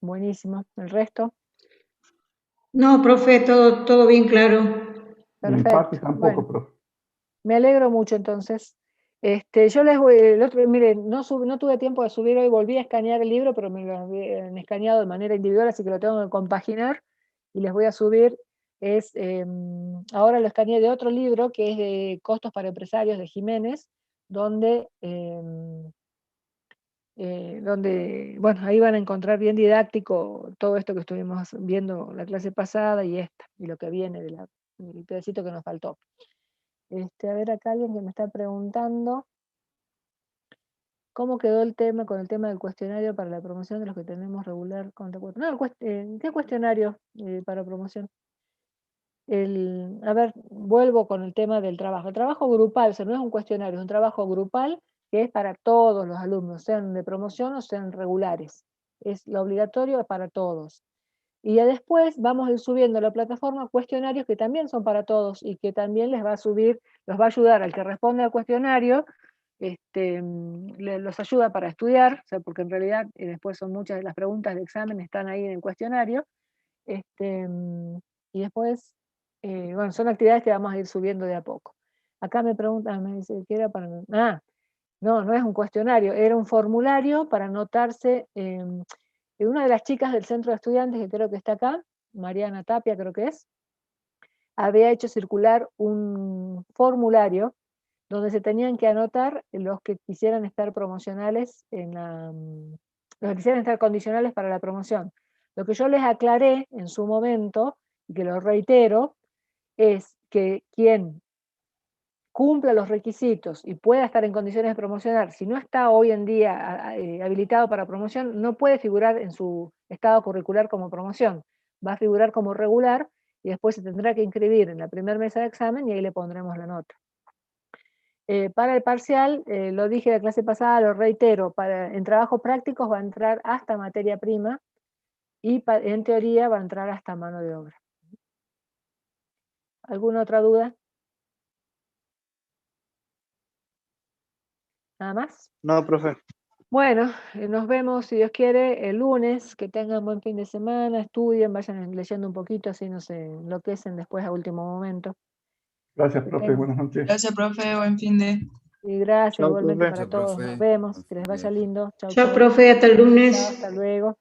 Buenísimo. ¿El resto? No, profe, todo bien claro. De mi parte tampoco, Bueno, profe. me alegro mucho entonces. Yo les voy, miren, no tuve tiempo de subir hoy, volví a escanear el libro, pero me lo habían escaneado de manera individual, así que lo tengo que compaginar y les voy a subir. Ahora lo escaneé de otro libro que es de Costos para Empresarios de Jiménez, donde, bueno, ahí van a encontrar bien didáctico todo esto que estuvimos viendo la clase pasada y esta, y lo que viene del pedacito que nos faltó. A ver, acá alguien que me está preguntando cómo quedó el tema con el tema del cuestionario para la promoción de los que tenemos regular contra. No, ¿qué cuestionario para promoción? A ver, vuelvo con el tema del trabajo. El trabajo grupal, o sea, no es un cuestionario, es un trabajo grupal que es para todos los alumnos, sean de promoción o sean regulares. Es lo obligatorio para todos. Y ya después vamos a ir subiendo a la plataforma cuestionarios que también son para todos y que también les va a subir, los va a ayudar al que responde al cuestionario, los ayuda para estudiar, o sea, porque en realidad después son muchas de las preguntas de examen están ahí en el cuestionario, y después, bueno, son actividades que vamos a ir subiendo de a poco. Acá me preguntan, me dice que era para... no es un cuestionario, era un formulario para anotarse. Una de las chicas del centro de estudiantes, que creo que está acá, Mariana Tapia creo que es, había hecho circular un formulario donde se tenían que anotar los que quisieran estar promocionales los que quisieran estar condicionales para la promoción. Lo que yo les aclaré en su momento, y que lo reitero, es que quien cumpla los requisitos y pueda estar en condiciones de promocionar, si no está hoy en día habilitado para promoción, no puede figurar en su estado curricular como promoción. Va a figurar como regular y después se tendrá que inscribir en la primera mesa de examen y ahí le pondremos la nota. Para el parcial, lo dije la clase pasada, lo reitero, en trabajos prácticos va a entrar hasta materia prima y en teoría va a entrar hasta mano de obra. ¿Alguna otra duda? ¿Nada más? No, profe. Bueno, nos vemos, si Dios quiere, el lunes. Que tengan buen fin de semana, estudien, vayan leyendo un poquito, así no se enloquecen después a último momento. Gracias, profe. Buenas noches. Gracias, profe. Buen fin de. Y gracias Chao, igualmente profe. para Chao, todos. profe. Nos vemos, Buen que les fin vaya de. lindo. Chau, Chao, chau. profe, hasta el lunes. Chao, hasta luego.